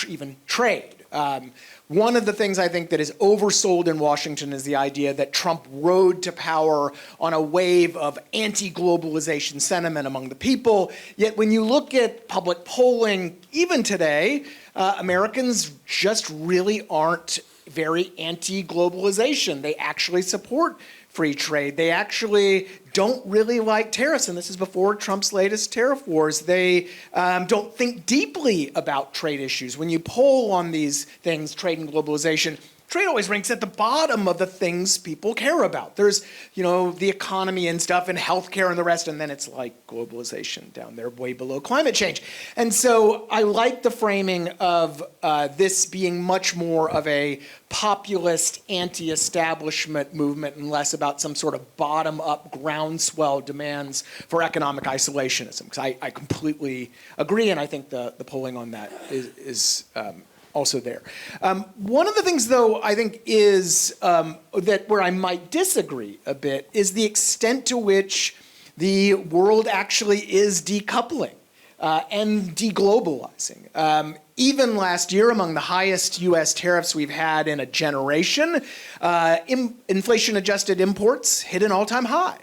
even trade. One of the things I think that is oversold in Washington is the idea that Trump rode to power on a wave of anti-globalization sentiment among the people. Yet when you look at public polling, even today, Americans just really aren't very anti-globalization. They actually support free trade. They actually don't really like tariffs, and this is before Trump's latest tariff wars. They don't think deeply about trade issues. When you poll on these things, trade and globalization, trade always ranks at the bottom of the things people care about. There's, the economy and stuff and healthcare and the rest, and then it's like globalization down there way below climate change. And so I like the framing of this being much more of a populist anti-establishment movement and less about some sort of bottom-up groundswell demands for economic isolationism. Because I completely agree, and I think the polling on that is also there. One of the things, though, I think is that where I might disagree a bit is the extent to which the world actually is decoupling and deglobalizing. Even last year, among the highest U.S. tariffs we've had in a generation, inflation-adjusted imports hit an all-time high.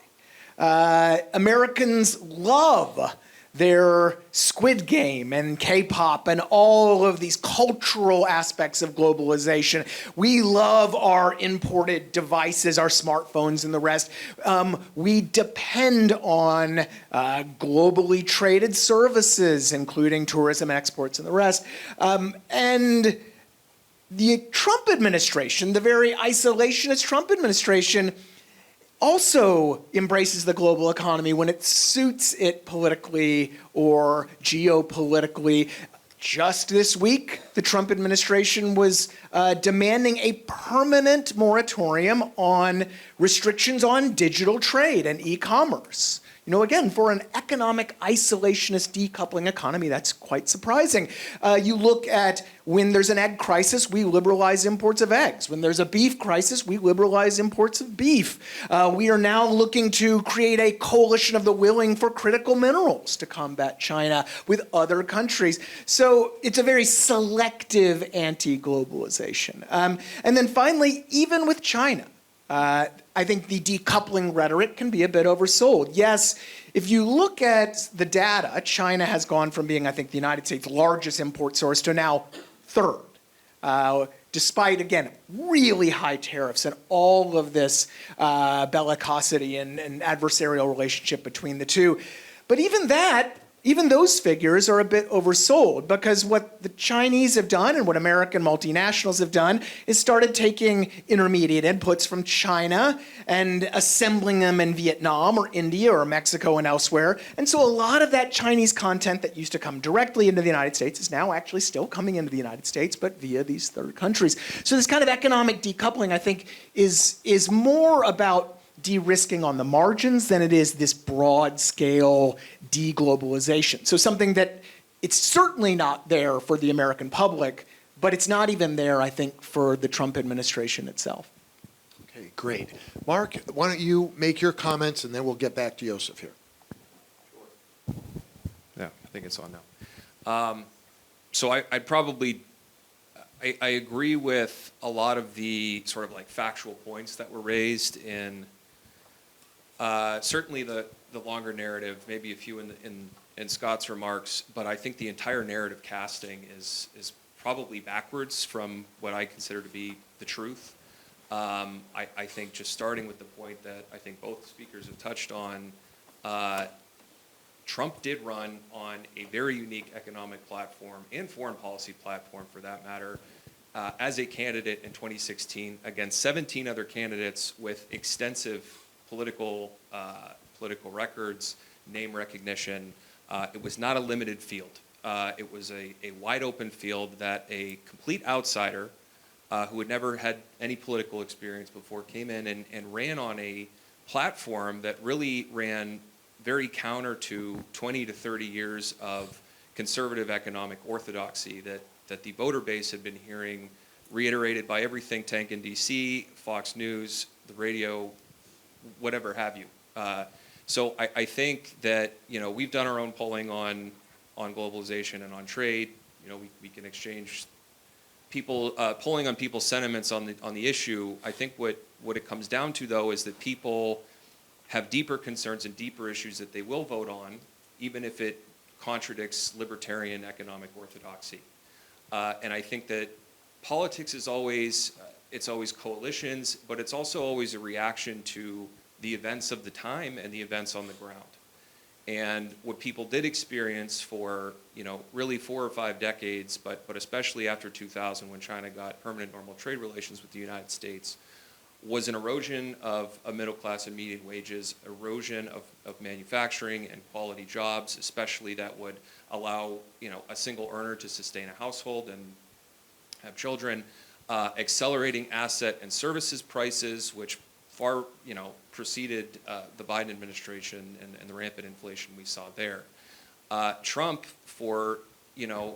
Americans love their Squid Game and K-pop and all of these cultural aspects of globalization. We love our imported devices, our smartphones and the rest. We depend on globally traded services, including tourism, exports, and the rest. And the Trump administration, the very isolationist Trump administration, also embraces the global economy when it suits it politically or geopolitically. Just this week, the Trump administration was demanding a permanent moratorium on restrictions on digital trade and e-commerce. You know, again, for an economic isolationist decoupling economy, that's quite surprising. You look at when there's an egg crisis, we liberalize imports of eggs. When there's a beef crisis, we liberalize imports of beef. We are now looking to create a coalition of the willing for critical minerals to combat China with other countries. So it's a very selective anti-globalization. And then finally, even with China, I think the decoupling rhetoric can be a bit oversold. Yes, if you look at the data, China has gone from being, I think, the United States' largest import source to now third, despite, again, really high tariffs and all of this bellicosity and adversarial relationship between the two. But even those figures are a bit oversold, because what the Chinese have done and what American multinationals have done is started taking intermediate inputs from China and assembling them in Vietnam or India or Mexico and elsewhere. And so a lot of that Chinese content that used to come directly into the United States is now actually still coming into the United States, but via these third countries. So this kind of economic decoupling, I think, is more about de-risking on the margins than it is this broad-scale deglobalization. So something that it's certainly not there for the American public, but it's not even there, I think, for the Trump administration itself. Okay, great. Mark, why don't you make your comments, and then we'll get back to Josef here. Yeah, I think it's on now. So I'd probably, I agree with a lot of the sort of like factual points that were raised in certainly the longer narrative, maybe a few in Scott's remarks, but I think the entire narrative casting is probably backwards from what I consider to be the truth. I think just starting with the point that I think both speakers have touched on, Trump did run on a very unique economic platform and foreign policy platform, for that matter, as a candidate in 2016 against 17 other candidates with extensive political records, name recognition. It was not a limited field. It was a wide open field that a complete outsider who had never had any political experience before came in and ran on a platform that really ran very counter to 20 to 30 years of conservative economic orthodoxy that the voter base had been hearing reiterated by every think tank in DC, Fox News, the radio, whatever have you. So I think that, you know, we've done our own polling on globalization and on trade. You know, we can exchange polling on people's sentiments on the issue. I think what it comes down to, though, is that people have deeper concerns and deeper issues that they will vote on, even if it contradicts libertarian economic orthodoxy. And I think that politics is always it's always coalitions, but it's also always a reaction to the events of the time and the events on the ground. And what people did experience for, you know, really 4 or 5 decades, but especially after 2000 when China got permanent normal trade relations with the United States, was an erosion of a middle class and median wages, erosion of manufacturing and quality jobs, especially that would allow, you know, a single earner to sustain a household and have children, accelerating asset and services prices, which far, you know, preceded the Biden administration and the rampant inflation we saw there. Trump, for, you know,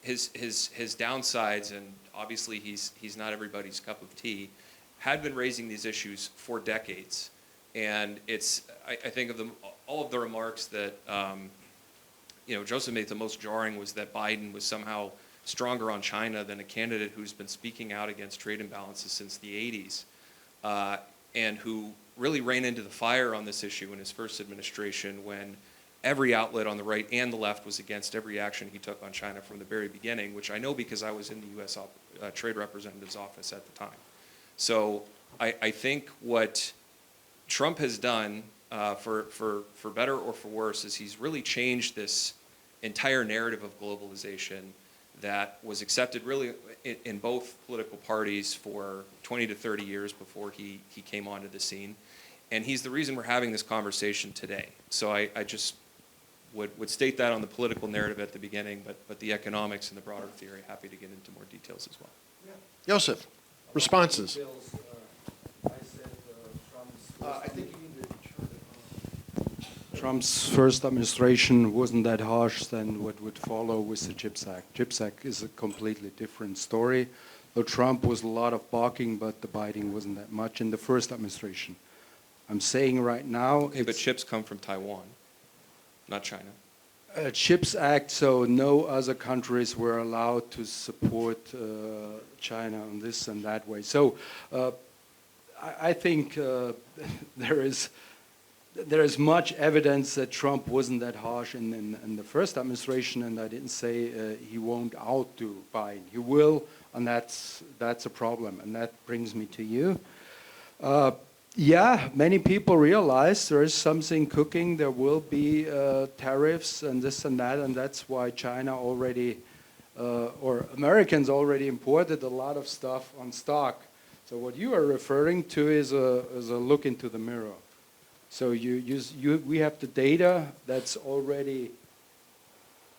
his downsides, and obviously he's not everybody's cup of tea, had been raising these issues for decades. And I think of all of the remarks that Joseph made, the most jarring was that Biden was somehow stronger on China than a candidate who's been speaking out against trade imbalances since the 80s, and who really ran into the fire on this issue in his first administration when every outlet on the right and the left was against every action he took on China from the very beginning, which I know because I was in the U.S. Trade Representative's office at the time. So I think what Trump has done, for better or for worse, is he's really changed this entire narrative of globalization that was accepted really in both political parties for 20 to 30 years before he came onto the scene. And he's the reason we're having this conversation today. So I just would state that on the political narrative at the beginning, but the economics and the broader theory, happy to get into more details as well. Joseph, responses. Trump's first administration wasn't that harsh than what would follow with the CHIPS Act. CHIPS Act is a completely different story. Though Trump was a lot of barking, but the biting wasn't that much in the first administration. I'm saying right now... Okay, but chips come from Taiwan, not China. CHIPS Act, so no other countries were allowed to support China in this and that way. So I think there is much evidence that Trump wasn't that harsh in the first administration, and I didn't say he won't outdo Biden. He will, and that's a problem, and that brings me to you. Yeah, many people realize there is something cooking. There will be tariffs and this and that, and that's why China already, or Americans already imported a lot of stuff on stock. So what you are referring to is a look into the mirror. So we have the data that's already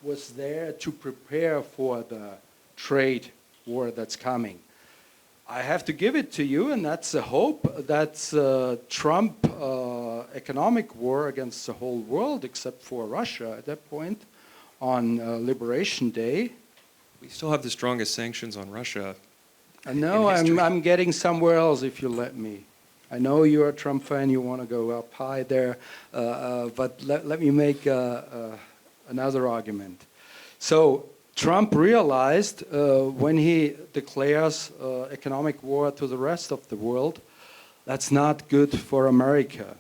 was there to prepare for the trade war that's coming. I have to give it to you, and that's a hope. That's Trump economic war against the whole world, except for Russia at that point, on Liberation Day. We still have the strongest sanctions on Russia. I know I'm getting somewhere else if you let me. I know you're a Trump fan, you want to go up high there, but let me make another argument. So Trump realized when he declares economic war to the rest of the world, that's not good for America.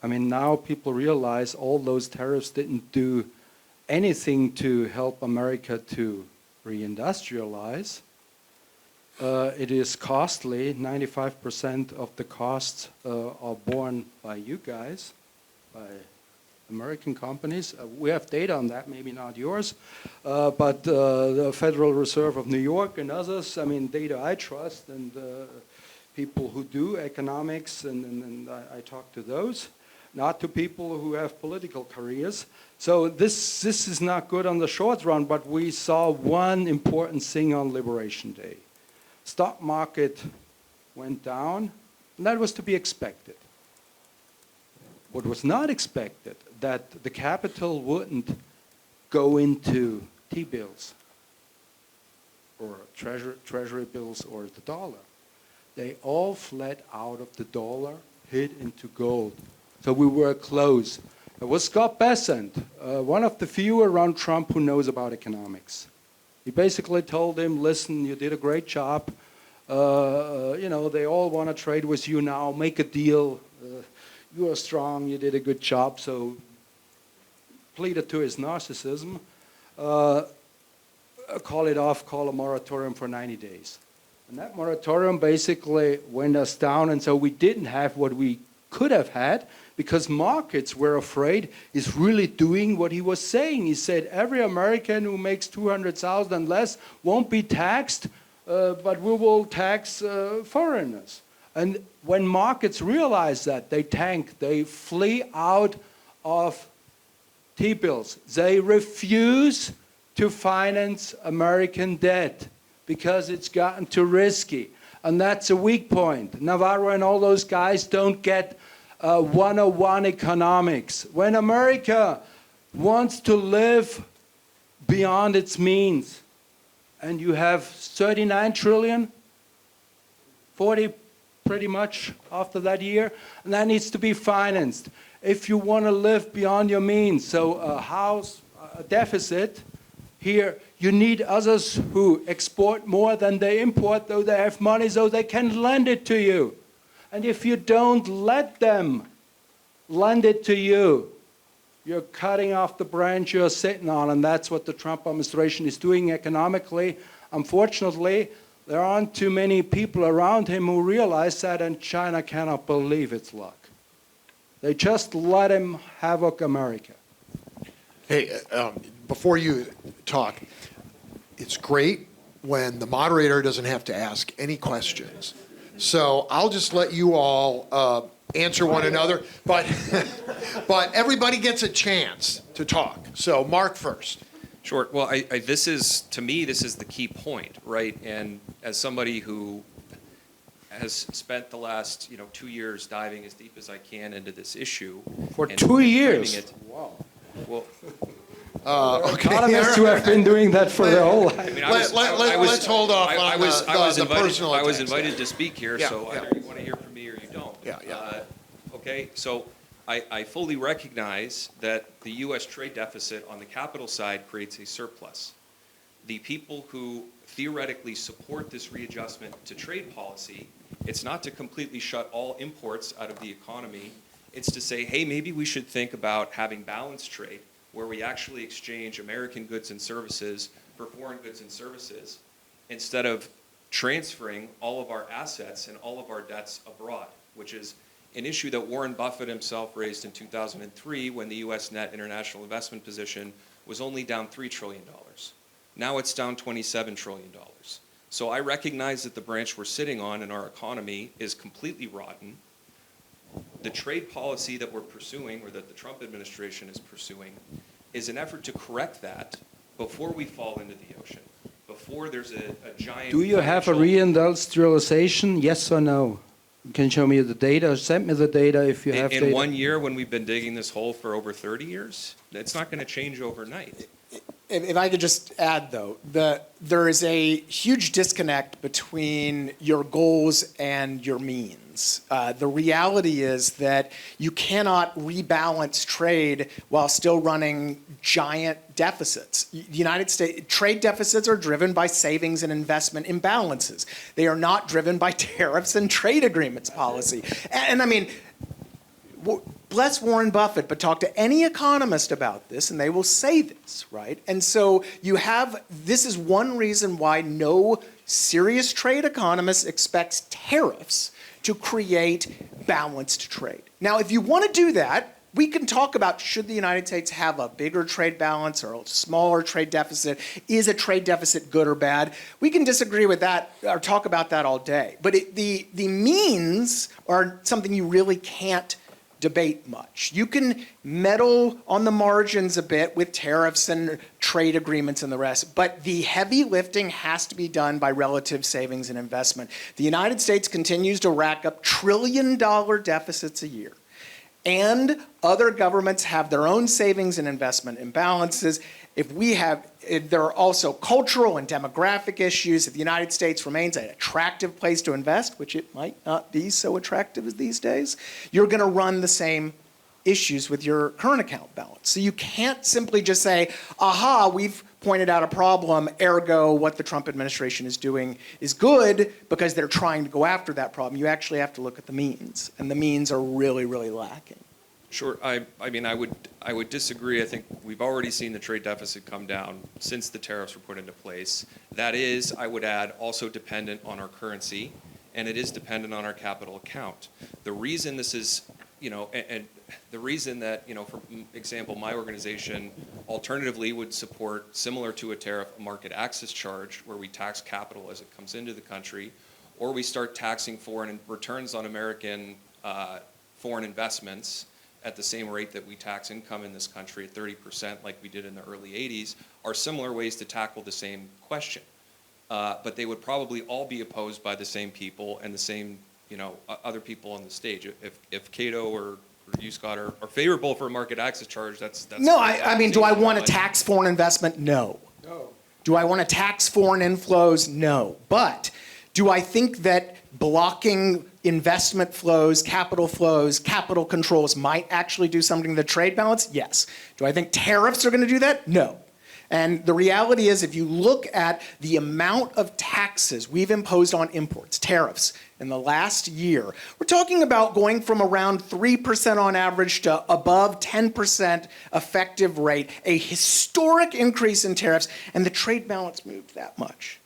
I mean, now people realize all those tariffs didn't do anything to help America to reindustrialize. It is costly. 95% of the costs are borne by you guys, by American companies. We have data on that, maybe not yours, but the Federal Reserve of New York and others, I mean, data I trust, and people who do economics, and I talk to those, not to people who have political careers. So this is not good on the short run, but we saw one important thing on Liberation Day. Stock market went down, and that was to be expected. What was not expected, that the capital wouldn't go into T-bills or treasury bills or the dollar. They all fled out of the dollar, hid into gold. So we were close. It was Scott Bessent, one of the few around Trump who knows about economics. He basically told him, listen, you did a great job. You know, they all want to trade with you now. Make a deal. You are strong. You did a good job. So pleaded to his narcissism. Call it off. Call a moratorium for 90 days. And that moratorium basically went us down. And so we didn't have what we could have had, because markets were afraid he's really doing what he was saying. He said every American who makes $200,000 and less won't be taxed, but we will tax foreigners. And when markets realize that, they tank, they flee out of T-bills. They refuse to finance American debt because it's gotten too risky. And that's a weak point. Navarro and all those guys don't get 101 economics. When America wants to live beyond its means, and you have 39 trillion, 40 pretty much after that year, and that needs to be financed. If you want to live beyond your means, so a house, a deficit, here you need others who export more than they import, though they have money, so they can lend it to you. And if you don't let them lend it to you, you're cutting off the branch you're sitting on, and that's what the Trump administration is doing economically. Unfortunately, there aren't too many people around him who realize that, and China cannot believe its luck. They just let him havoc America. Hey, before you talk, it's great when the moderator doesn't have to ask any questions. So I'll just let you all answer one another, but everybody gets a chance to talk. So Mark first. Sure. Well, this is, to me, this is the key point, right? And as somebody who has spent the last 2 years diving as deep as I can into this issue. For and 2 years? Wow. Well, economists who have been doing that for their whole life. I mean, Let's hold off on the personal I was attacks. invited to speak here, Yeah, so yeah. either you want to hear from me or you don't. Yeah. Okay, so I fully recognize that the U.S. trade deficit on the capital side creates a surplus. The people who theoretically support this readjustment to trade policy, it's not to completely shut all imports out of the economy. It's to say, hey, maybe we should think about having balanced trade, where we actually exchange American goods and services for foreign goods and services, instead of transferring all of our assets and all of our debts abroad, which is an issue that Warren Buffett himself raised in 2003 when the U.S. net international investment position was only down $3 trillion. Now it's down $27 trillion. So I recognize that the branch we're sitting on in our economy is completely rotten. The trade policy that we're pursuing, or that the Trump administration is pursuing, is an effort to correct that before we fall into the ocean, before there's a giant... Do you have a reindustrialization, yes or no? You can show me the data, send me the data if you have data. In 1 year, when we've been digging this hole for over 30 years, it's not going to change overnight. If I could just add, though, there is a huge disconnect between your goals and your means. The reality is that you cannot rebalance trade while still running giant deficits. The United States trade deficits are driven by savings and investment imbalances. They are not driven by tariffs and trade agreements policy. And I mean, bless Warren Buffett, but talk to any economist about this and they will say this, right? And so this is one reason why no serious trade economist expects tariffs to create balanced trade. Now, if you want to do that, we can talk about, should the United States have a bigger trade balance or a smaller trade deficit? Is a trade deficit good or bad? We can disagree with that or talk about that all day. But the means are something you really can't debate much. You can meddle on the margins a bit with tariffs and trade agreements and the rest, but the heavy lifting has to be done by relative savings and investment. The United States continues to rack up trillion-dollar deficits a year, and other governments have their own savings and investment imbalances. There are also cultural and demographic issues. If the United States remains an attractive place to invest, which it might not be so attractive as these days, you're going to run the same issues with your current account balance. So you can't simply just say, aha, we've pointed out a problem, ergo what the Trump administration is doing is good because they're trying to go after that problem. You actually have to look at the means, and the means are really, really lacking. Sure. I mean, I would disagree. I think we've already seen the trade deficit come down since the tariffs were put into place. That is, I would add, also dependent on our currency, and it is dependent on our capital account. The reason this is, and the reason that, for example, my organization alternatively would support, similar to a tariff, a market access charge, where we tax capital as it comes into the country, or we start taxing foreign returns on American foreign investments at the same rate that we tax income in this country at 30%, like we did in the early 80s, are similar ways to tackle the same question. But they would probably all be opposed by the same people and the same, other people on the stage. If Cato or you, Scott, are favorable for a market access charge, that's no, I mean, do I want to tax foreign investment? No. No. Do I want to tax foreign inflows? No. But do I think that blocking investment flows, capital controls might actually do something to the trade balance? Yes. Do I think tariffs are going to do that? No. And the reality is, if you look at the amount of taxes we've imposed on imports, tariffs, in the last year, we're talking about going from around 3% on average to above 10% effective rate, a historic increase in tariffs, and the trade balance moved that much.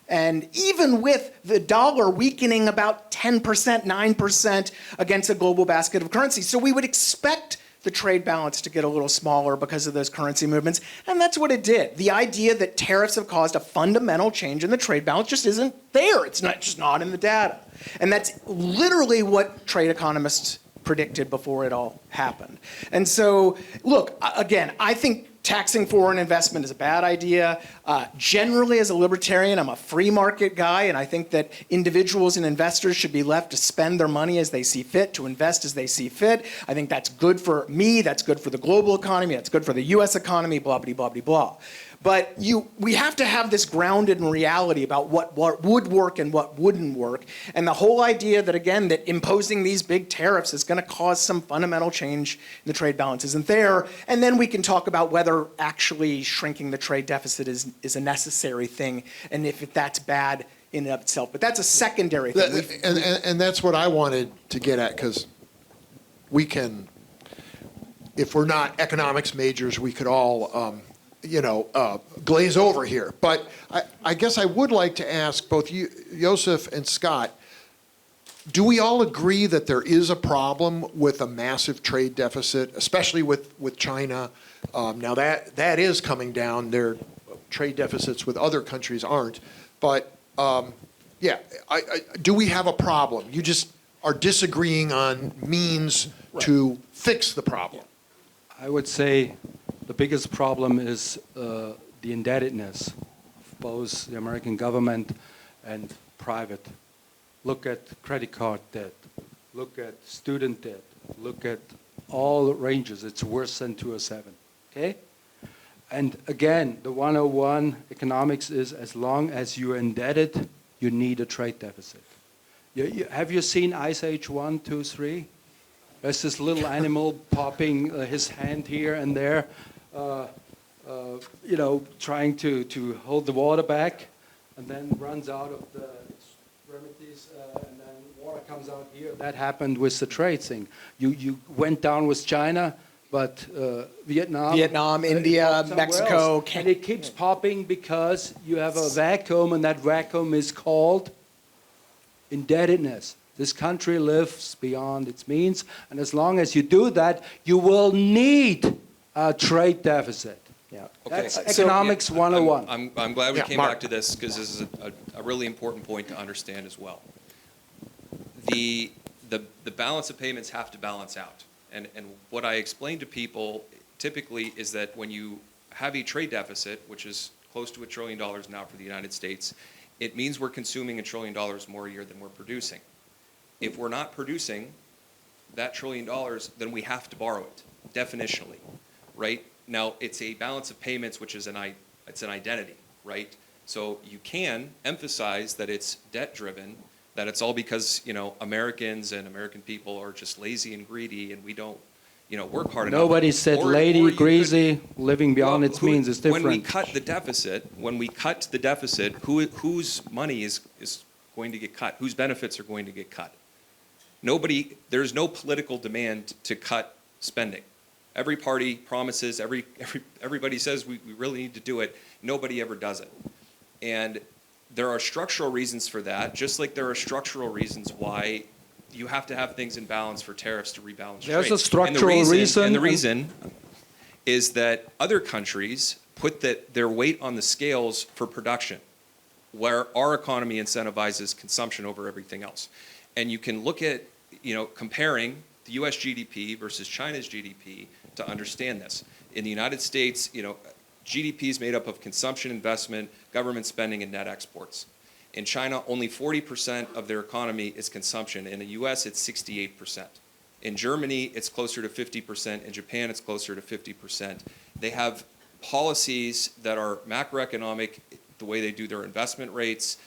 And even with the dollar weakening about 10%, 9% against a global basket of currencies. So we would expect the trade balance to get a little smaller because of those currency movements, and that's what it did. The idea that tariffs have caused a fundamental change in the trade balance just isn't there. It's just not in the data. And that's literally what trade economists predicted before it all happened. And so, look, again, I think taxing foreign investment is a bad idea. Generally, as a libertarian, I'm a free market guy, and I think that individuals and investors should be left to spend their money as they see fit, to invest as they see fit. I think that's good for me, that's good for the global economy, that's good for the US economy, blah, blah, blah, blah, blah. But we have to have this grounded in reality about what would work and what wouldn't work. And the whole idea that, again, that imposing these big tariffs is going to cause some fundamental change in the trade balance isn't there. And then we can talk about whether actually shrinking the trade deficit is a necessary thing, and if that's bad in and of itself. But that's a secondary thing. And that's what I wanted to get at, because we can, if we're not economics majors, we could all glaze over here. But I guess I would like to ask both you, Josef and Scott, do we all agree that there is a problem with a massive trade deficit, especially with China? Now that is coming down. Their trade deficits with other countries aren't. But do we have a problem? You just are disagreeing on means to fix the problem. I would say the biggest problem is the indebtedness of both the American government and private. Look at credit card debt, look at student debt, look at all ranges. It's worse than 207, okay? And again, the 101 economics is, as long as you're indebted, you need a trade deficit. Have you seen Ice Age 1, 2, 3? There's this little animal popping his hand here and there, trying to hold the water back, and then runs out of the extremities, and then water comes out here. That happened with the trade thing. You went down with China, but Vietnam, India, Mexico, and it keeps popping because you have a vacuum, and that vacuum is called indebtedness. This country lives beyond its means, and as long as you do that, you will need a trade deficit. Yeah. Okay. That's economics 101. I'm glad we came Mark. back to this, because this is a really important point to understand as well. The balance of payments have to balance out. And what I explain to people typically is that when you have a trade deficit, which is close to $1 trillion now for the United States, it means we're consuming $1 trillion more a year than we're producing. If we're not producing that $1 trillion, then we have to borrow it, definitionally, right? Now, it's a balance of payments, which is it's an identity, right? So you can emphasize that it's debt-driven, that it's all because, Americans and American people are just lazy and greedy, and we don't, work hard enough. Nobody said lady, greasy, living beyond its means is different. When we cut the deficit, whose money is going to get cut? Whose benefits are going to get cut? There's no political demand to cut spending. Every party promises, everybody says we really need to do it. Nobody ever does it. And there are structural reasons for that, just like there are structural reasons why you have to have things in balance for tariffs to rebalance trade. There's a structural reason. And the reason is that other countries put their weight on the scales for production, where our economy incentivizes consumption over everything else. And you can look at, comparing the US GDP versus China's GDP to understand this. In the United States, GDP is made up of consumption, investment, government spending, and net exports. In China, only 40% of their economy is consumption. In the US, it's 68%. In Germany, it's closer to 50%. In Japan, it's closer to 50%. They have policies that are macroeconomic, the way they do their investment rates,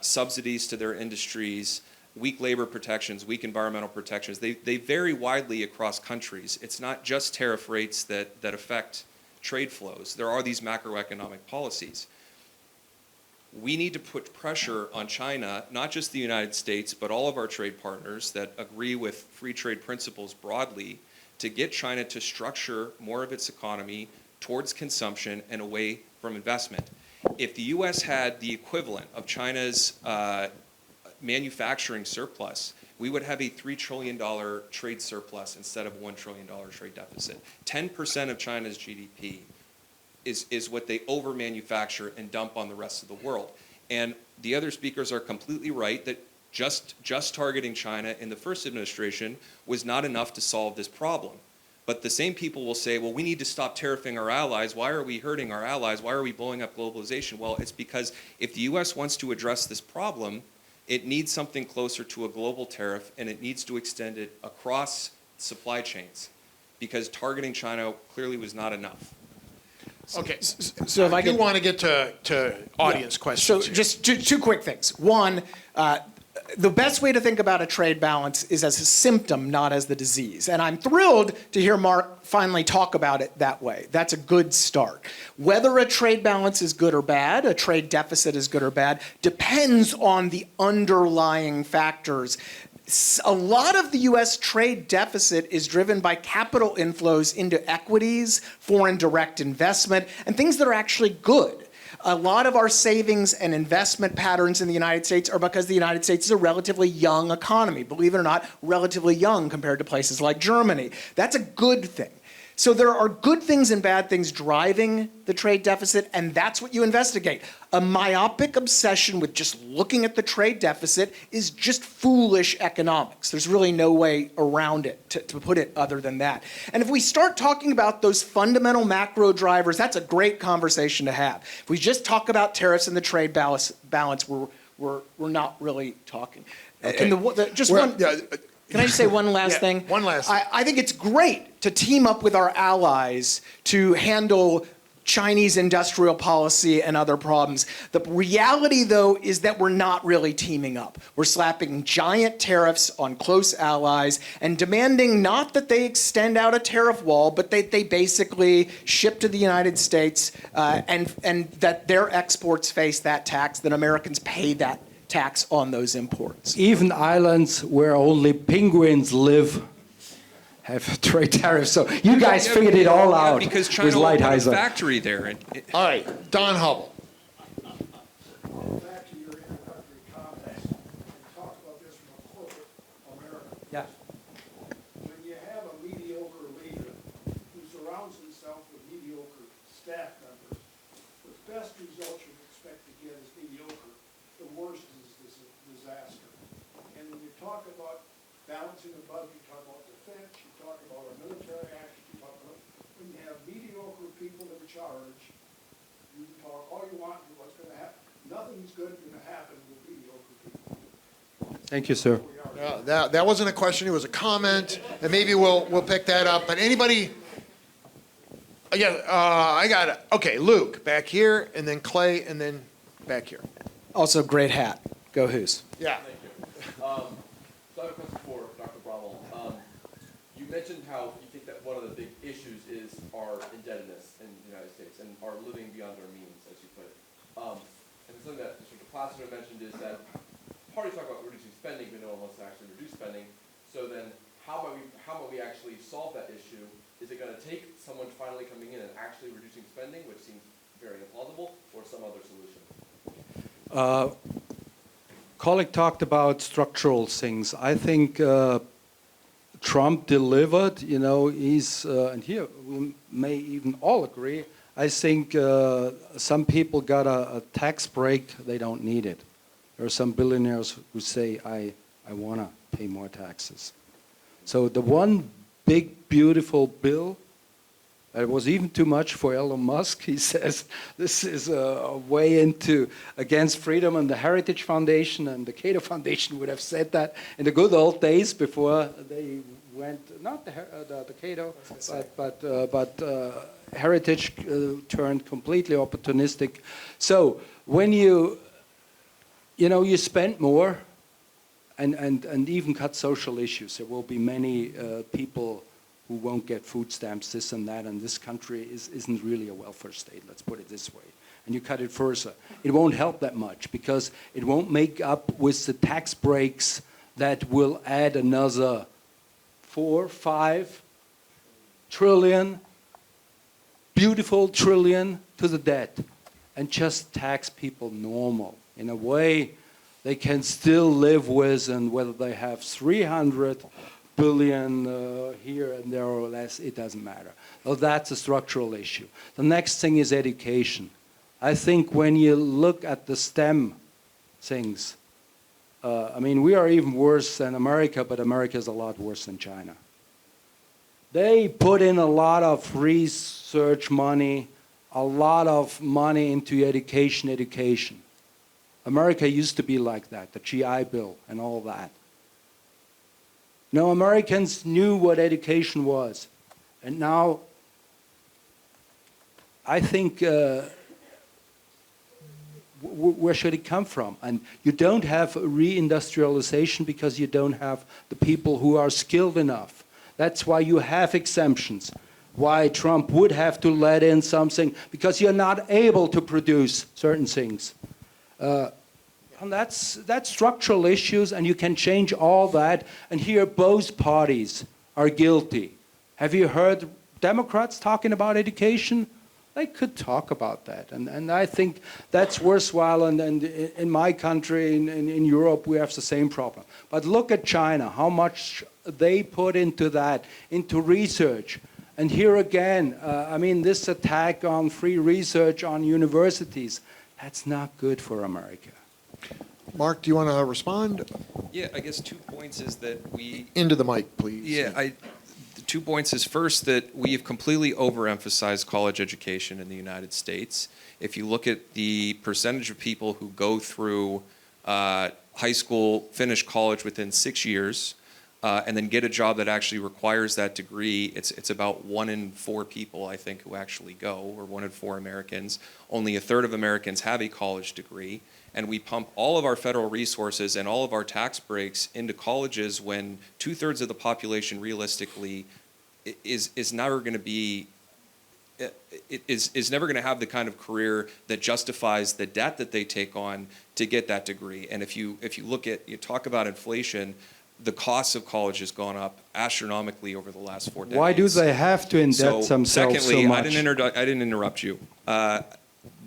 subsidies to their industries, weak labor protections, weak environmental protections, they vary widely across countries. It's not just tariff rates that affect trade flows. There are these macroeconomic policies. We need to put pressure on China, not just the United States, but all of our trade partners that agree with free trade principles broadly, to get China to structure more of its economy towards consumption and away from investment. If the U.S. had the equivalent of China's manufacturing surplus, we would have a $3 trillion trade surplus instead of $1 trillion trade deficit. 10% of China's GDP is what they over-manufacture and dump on the rest of the world. And the other speakers are completely right that just targeting China in the first administration was not enough to solve this problem. But the same people will say, well, we need to stop tariffing our allies. Why are we hurting our allies? Why are we blowing up globalization? Well, it's because if the U.S. wants to address this problem, it needs something closer to a global tariff, and it needs to extend it across supply chains, because targeting China clearly was not enough. Okay, So if I do could want to get to audience questions So here. just two quick things. One, the best way to think about a trade balance is as a symptom, not as the disease. And I'm thrilled to hear Mark finally talk about it that way. That's a good start. Whether a trade balance is good or bad, a trade deficit is good or bad, depends on the underlying factors. A lot of the U.S. trade deficit is driven by capital inflows into equities, foreign direct investment, and things that are actually good. A lot of our savings and investment patterns in the United States are because the United States is a relatively young economy. Believe it or not, relatively young compared to places like Germany. That's a good thing. So there are good things and bad things driving the trade deficit, and that's what you investigate. A myopic obsession with just looking at the trade deficit is just foolish economics. There's really no way around it, to put it other than that. And if we start talking about those fundamental macro drivers, that's a great conversation to have. If we just talk about tariffs and the trade balance, we're not really talking. Okay. And just one. Can I just say one last thing? One last thing. I think it's great to team up with our allies to handle Chinese industrial policy and other problems. The reality, though, is that we're not really teaming up. We're slapping giant tariffs on close allies and demanding not that they extend out a tariff wall, but they basically ship to the United States and that their exports face that tax, that Americans pay that tax on those imports. Even islands where only penguins live have trade tariffs. So you guys figured it all out because with China opened a Lighthizer. factory there. All right, Don Hubble. Back to your introductory comments and talk about this from a corporate America. Yeah. When you have a mediocre leader who surrounds himself with mediocre staff members, the best result you expect to get is mediocre. The worst is disaster. And when you talk about balancing the budget, you talk about defense, you talk about our military action, you talk about when you have mediocre people in charge, you can talk all you want to what's going to happen. Nothing's good going to happen with mediocre people. Thank you, sir. That wasn't a question, it was a comment, and maybe we'll pick that up. But anybody? I got it. Okay, Luke, back here, and then Clay, and then back here. Also, great hat. Go Who's. Yeah. Thank you. So I have a question for Dr. Braml. You mentioned how you think that one of the big issues is our indebtedness in the United States and our living beyond our means, as you put it. And something that Mr. Placer mentioned is that parties talk about reducing spending, but no one wants to actually reduce spending. So then how might we actually solve that issue? Is it going to take someone finally coming in and actually reducing spending, which seems very implausible, or some other solution? Colleague talked about structural things. I think Trump delivered, he's, and here we may even all agree, I think some people got a tax break, they don't need it. There are some billionaires who say, I want to pay more taxes. So the one big, beautiful bill, it was even too much for Elon Musk. He says this is a way against freedom, and the Heritage Foundation and the Cato Foundation would have said that in the good old days before they went, not the Cato, but heritage turned completely opportunistic. So when you spend more and even cut social issues, there will be many people who won't get food stamps, this and that, and this country isn't really a welfare state, let's put it this way. And you cut it further. It won't help that much because it won't make up with the tax breaks that will add another 4-5 trillion, beautiful trillion to the debt, and just tax people normal in a way they can still live with, and whether they have 300 billion here and there or less, it doesn't matter. So that's a structural issue. The next thing is education. I think when you look at the STEM things, I mean, we are even worse than America, but America is a lot worse than China. They put in a lot of research money, a lot of money into education. America used to be like that, the GI Bill and all that. No, Americans knew what education was. And now, I think, where should it come from? And you don't have reindustrialization because you don't have the people who are skilled enough. That's why you have exemptions. Why Trump would have to let in something, because you're not able to produce certain things. And that's structural issues, and you can change all that. And here both parties are guilty. Have you heard Democrats talking about education? They could talk about that. And I think that's worthwhile. And in my country, in Europe, we have the same problem. But look at China, how much they put into that, into research. And here again, I mean, this attack on free research on universities, that's not good for America. Mark, do you want to respond? Yeah, I guess 2 points is that Into the mic, please. Yeah, the 2 points is first that we have completely overemphasized college education in the United States. If you look at the percentage of people who go through high school, finish college within 6 years, and then get a job that actually requires that degree, it's about 1 in 4 people, I think, who actually go, or 1 in 4 Americans. Only a third of Americans have a college degree. And we pump all of our federal resources and all of our tax breaks into colleges when 2/3 of the population realistically is never going to be is never going to have the kind of career that justifies the debt that they take on to get that degree. And if you look at, you talk about inflation, the cost of college has gone up astronomically over the last 4 decades. Why do they have to indebt themselves secondly, so much? I didn't interrupt you. The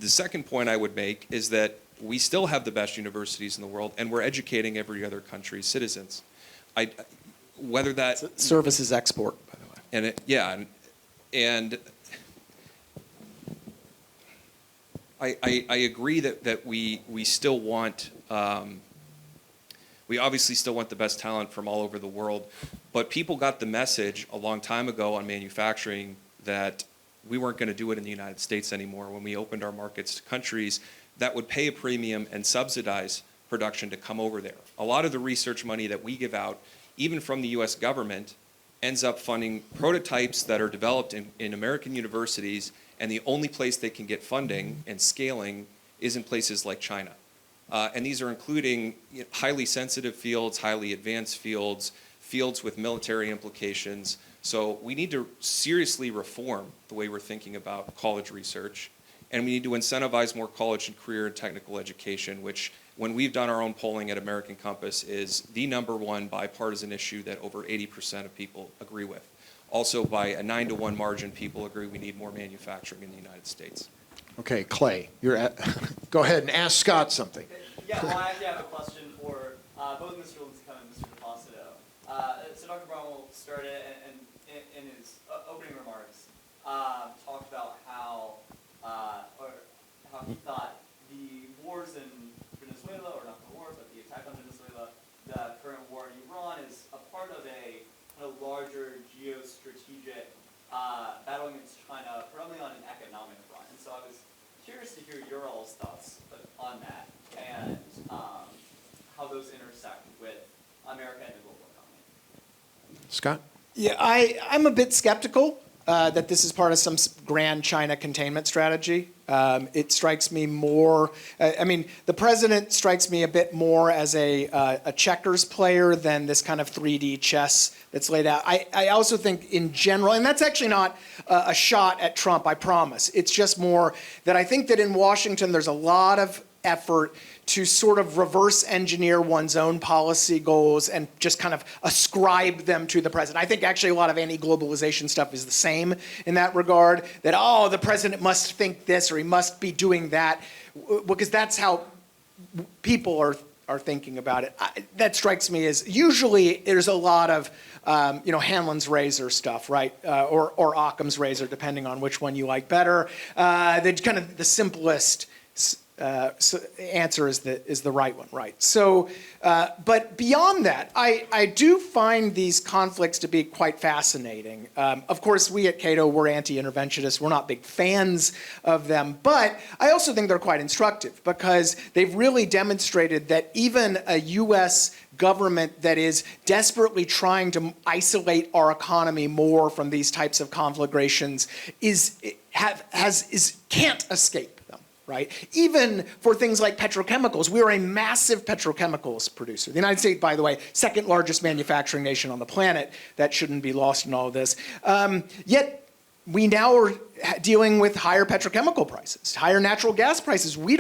second point I would make is that we still have the best universities in the world, and we're educating every other country's citizens. Whether that Services export, by the way. And I agree that we still want we obviously still want the best talent from all over the world, but people got the message a long time ago on manufacturing that we weren't going to do it in the United States anymore when we opened our markets to countries that would pay a premium and subsidize production to come over there. A lot of the research money that we give out, even from the US government, ends up funding prototypes that are developed in American universities, and the only place they can get funding and scaling is in places like China. And these are including highly sensitive fields, highly advanced fields, fields with military implications. So we need to seriously reform the way we're thinking about college research. And we need to incentivize more college and career and technical education, which, when we've done our own polling at American Compass, is the #1 bipartisan issue that over 80% of people agree with. Also, by a 9-to-1 margin, people agree we need more manufacturing in the United States. Okay, Clay, go ahead and ask Scott something. Yeah, well, I actually have a question for both Mr. Lincecum and Mr. Capacito. So Dr. Braml started in his opening remarks, talked about how he thought the wars in Venezuela, or not the wars, but the attack on Venezuela, the current war in Iran, is a part of a larger geostrategic battle against China, probably on an economic front. And so I was curious to hear your all's thoughts on that, and how those intersect with America and the global economy. Scott? Yeah, I'm a bit skeptical that this is part of some grand China containment strategy. It strikes me more, the president strikes me a bit more as a checkers player than this kind of 3D chess that's laid out. I also think in general, and that's actually not a shot at Trump, I promise. It's just more that I think that in Washington there's a lot of effort to sort of reverse engineer one's own policy goals and just kind of ascribe them to the president. I think actually a lot of anti-globalization stuff is the same in that regard, that, oh, the president must think this or he must be doing that, because that's how people are thinking about it. That strikes me as, usually there's a lot of Hanlon's razor stuff, right? Or Occam's razor, depending on which one you like better. Kind of the simplest answer is the right one, right? So, but beyond that, I do find these conflicts to be quite fascinating. Of course, we at Cato, we're anti-interventionists. We're not big fans of them, but I also think they're quite instructive because they've really demonstrated that even a U.S. government that is desperately trying to isolate our economy more from these types of conflagrations can't escape. Right? Even for things like petrochemicals, we are a massive petrochemicals producer. The United States, by the way, second largest manufacturing nation on the planet. That shouldn't be lost in all of this. Yet we now are dealing with higher petrochemical prices, higher natural gas prices. We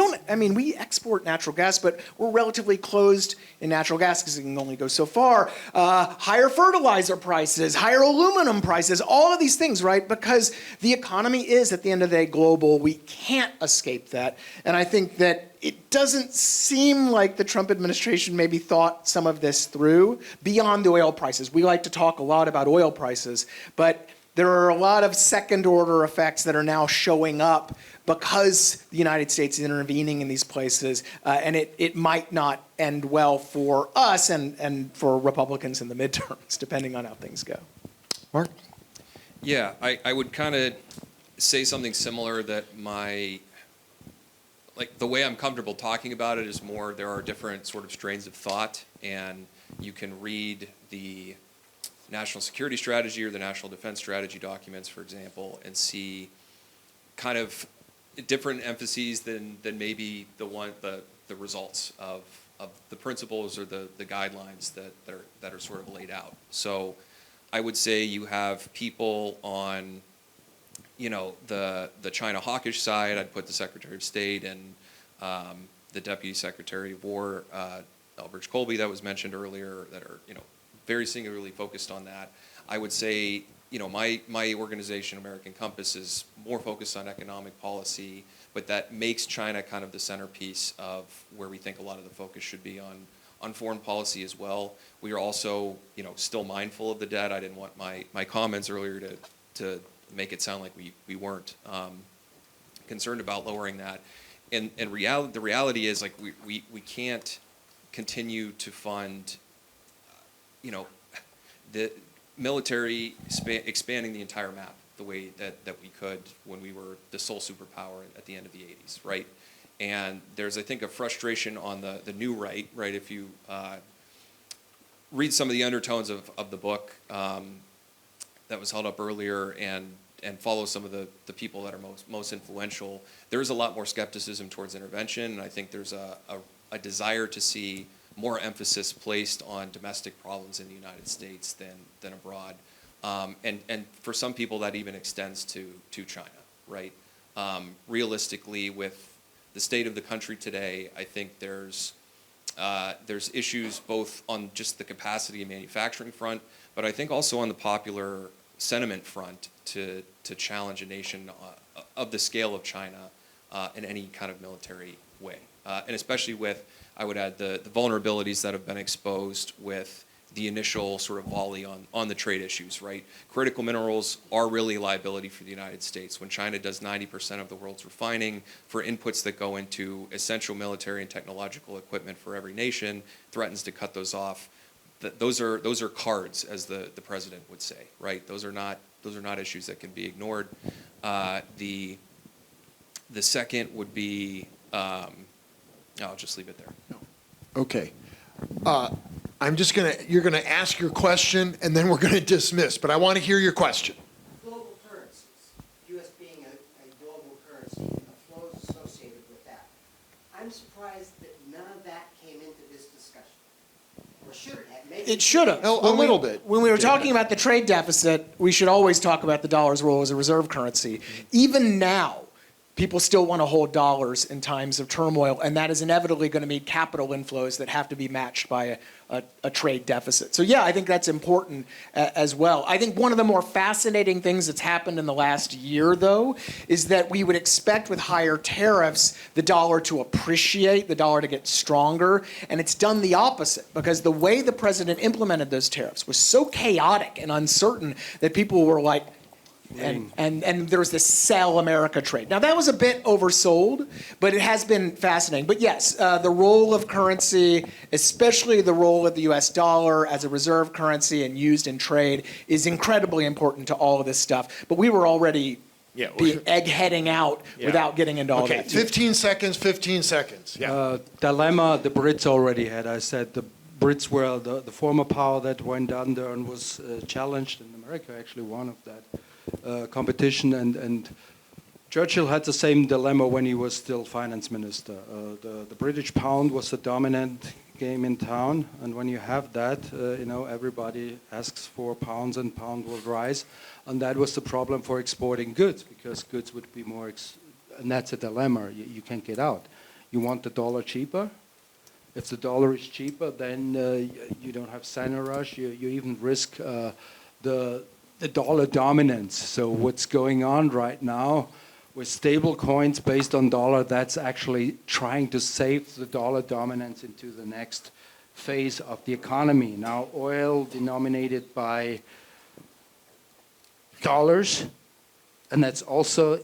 export natural gas, but we're relatively closed in natural gas because it can only go so far. Higher fertilizer prices, higher aluminum prices, all of these things, right? Because the economy is, at the end of the day, global. We can't escape that. And I think that it doesn't seem like the Trump administration maybe thought some of this through beyond the oil prices. We like to talk a lot about oil prices, but there are a lot of second-order effects that are now showing up because the United States is intervening in these places, and it might not end well for us and for Republicans in the midterms, depending on how things go. Mark? Yeah, I would kind of say something similar, that the way I'm comfortable talking about it is more there are different sort of strains of thought, and you can read the national security strategy or the national defense strategy documents, for example, and see kind of different emphases than maybe the results of the principles or the guidelines that are sort of laid out. So I would say you have people on the China hawkish side. I'd put the Secretary of State and the Deputy Secretary of War, Elbridge Colby, that was mentioned earlier, that are very singularly focused on that. I would say, my organization, American Compass, is more focused on economic policy, but that makes China kind of the centerpiece of where we think a lot of the focus should be on foreign policy as well. We are also, still mindful of the debt. I didn't want my comments earlier to make it sound like we weren't concerned about lowering that. And the reality is, like, we can't continue to fund the military expanding the entire map the way that we could when we were the sole superpower at the end of the 80s, right? And there's, I think, a frustration on the new right? If you read some of the undertones of the book that was held up earlier and follow some of the people that are most influential, there's a lot more skepticism towards intervention, and I think there's a desire to see more emphasis placed on domestic problems in the United States than abroad. And for some people, that even extends to China, right? Realistically, with the state of the country today, I think there's issues both on just the capacity and manufacturing front, but I think also on the popular sentiment front to challenge a nation of the scale of China in any kind of military way. And especially with, I would add, the vulnerabilities that have been exposed with the initial sort of volley on the trade issues, right? Critical minerals are really a liability for the United States. When China does 90% of the world's refining for inputs that go into essential military and technological equipment for every nation, threatens to cut those off. Those are cards, as the president would say, right? Those are not issues that can be ignored. The second would be, I'll just leave it there. Okay. You're gonna ask your question, and then we're gonna dismiss, but I want to hear your question. Global term, It should have. A little bit. When we were talking about the trade deficit, we should always talk about the dollar's role as a reserve currency. Even now, people still want to hold dollars in times of turmoil, and that is inevitably going to mean capital inflows that have to be matched by a trade deficit. So yeah, I think that's important as well. I think one of the more fascinating things that's happened in the last year, though, is that we would expect with higher tariffs the dollar to appreciate, the dollar to get stronger, and it's done the opposite, because the way the president implemented those tariffs was so chaotic and uncertain that people were like, and there was this sell America trade. Now, that was a bit oversold, but it has been fascinating. But yes, the role of currency, especially the role of the US dollar as a reserve currency and used in trade, is incredibly important to all of this stuff. But we were already egg-heading out without getting into all that. 15 seconds, 15 seconds. Yeah. Dilemma the Brits already had. I said the Brits were the former power that went under and was challenged, and America actually won of that. Competition, and Churchill had the same dilemma when he was still finance minister. The British pound was the dominant game in town, and when you have that, everybody asks for pounds, and pound will rise, and that was the problem for exporting goods, because goods would be more, and that's a dilemma. You can't get out. You want the dollar cheaper. If the dollar is cheaper, then you don't have center rush. You even risk the dollar dominance. So what's going on right now with stable coins based on dollar, that's actually trying to save the dollar dominance into the next phase of the economy. Now, oil denominated by dollars, and that's also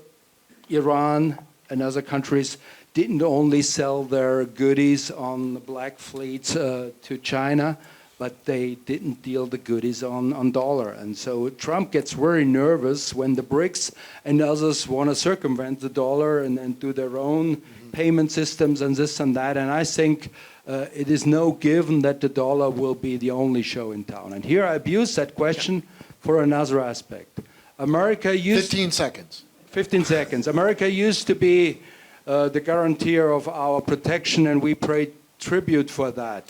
Iran and other countries, didn't only sell their goodies on the black fleets to China, but they didn't deal the goodies on dollar. And so Trump gets very nervous when the BRICS and others want to circumvent the dollar and do their own payment systems and this and that. And I think it is no given that the dollar will be the only show in town. And here I abuse that question for another aspect. America used... 15 seconds. 15 seconds. America used to be the guarantor of our protection, and we paid tribute for that.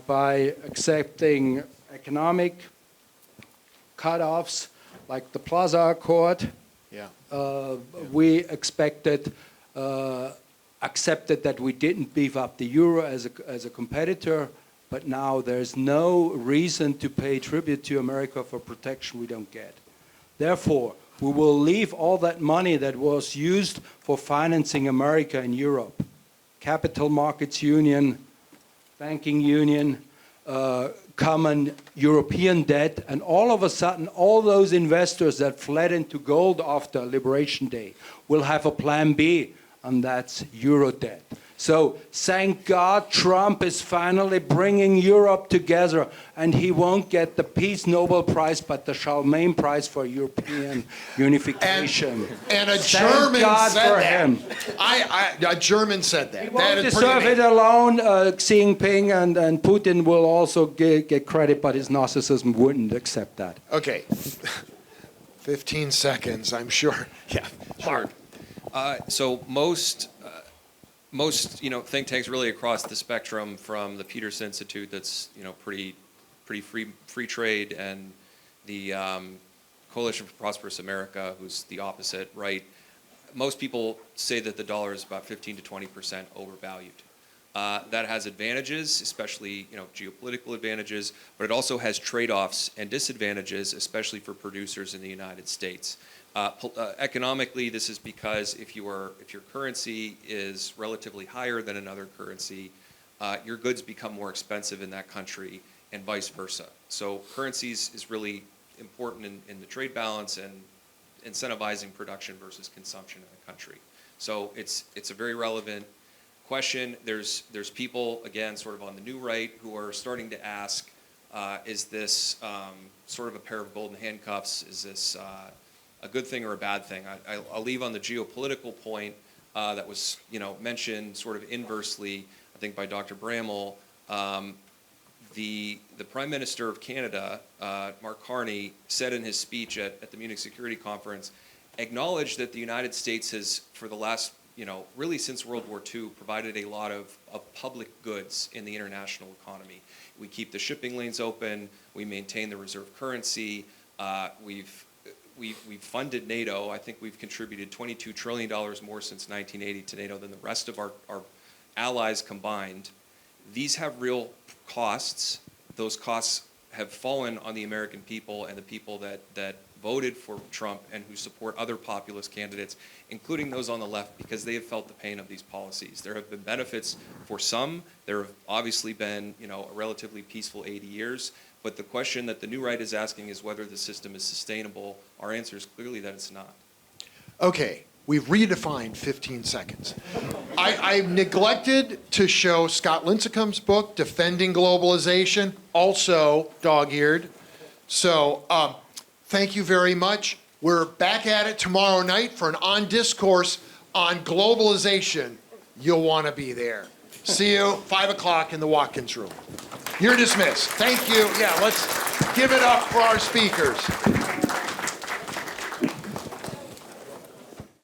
By accepting economic cutoffs like the Plaza Accord. We accepted that we didn't beef up the euro as a competitor, but now there's no reason to pay tribute to America for protection we don't get. Therefore, we will leave all that money that was used for financing America in Europe, capital markets union, banking union, common European debt, and all of a sudden, all those investors that fled into gold after Liberation Day will have a plan B, and that's euro debt. So thank God Trump is finally bringing Europe together, and he won't get the Peace Nobel Prize, but the Charlemagne Prize for European unification. And a Thank German God said for that. him. A German said that. He That won't is deserve pretty it alone. Xi Jinping and Putin will also get credit, but his narcissism wouldn't accept that. Okay. 15 seconds, I'm sure. Yeah, hard. So most think tanks really across the spectrum, from the Peterson Institute, that's pretty free trade, and the Coalition for Prosperous America, who's the opposite, right? Most people say that the dollar is about 15 to 20% overvalued. That has advantages, especially geopolitical advantages, but it also has trade-offs and disadvantages, especially for producers in the United States. Economically, this is because if your currency is relatively higher than another currency, your goods become more expensive in that country, and vice versa. So currencies is really important in the trade balance and incentivizing production versus consumption in a country. So it's a very relevant question. There's people, again, sort of on the new right, who are starting to ask, is this sort of a pair of golden handcuffs? Is this a good thing or a bad thing? I'll leave on the geopolitical point that was mentioned sort of inversely, I think, by Dr. Braml. The Prime Minister of Canada, Mark Carney, said in his speech at the Munich Security Conference, acknowledged that the United States has, for the last really since World War II, provided a lot of public goods in the international economy. We keep the shipping lanes open, we maintain the reserve currency, we've funded NATO. I think we've contributed $22 trillion more since 1980 to NATO than the rest of our allies combined. These have real costs. Those costs have fallen on the American people and the people that voted for Trump and who support other populist candidates, including those on the left, because they have felt the pain of these policies. There have been benefits for some. There have obviously been, a relatively peaceful 80 years. But the question that the new right is asking is whether the system is sustainable. Our answer is clearly that it's not. Okay, we've redefined 15 seconds. I neglected to show Scott Lincecum's book, Defending Globalization, also dog-eared. So thank you very much. We're back at it tomorrow night for an on-discourse on globalization. You'll want to be there. See you 5 o'clock in the Watkins room. You're dismissed. Thank you. Yeah, let's give it up for our speakers.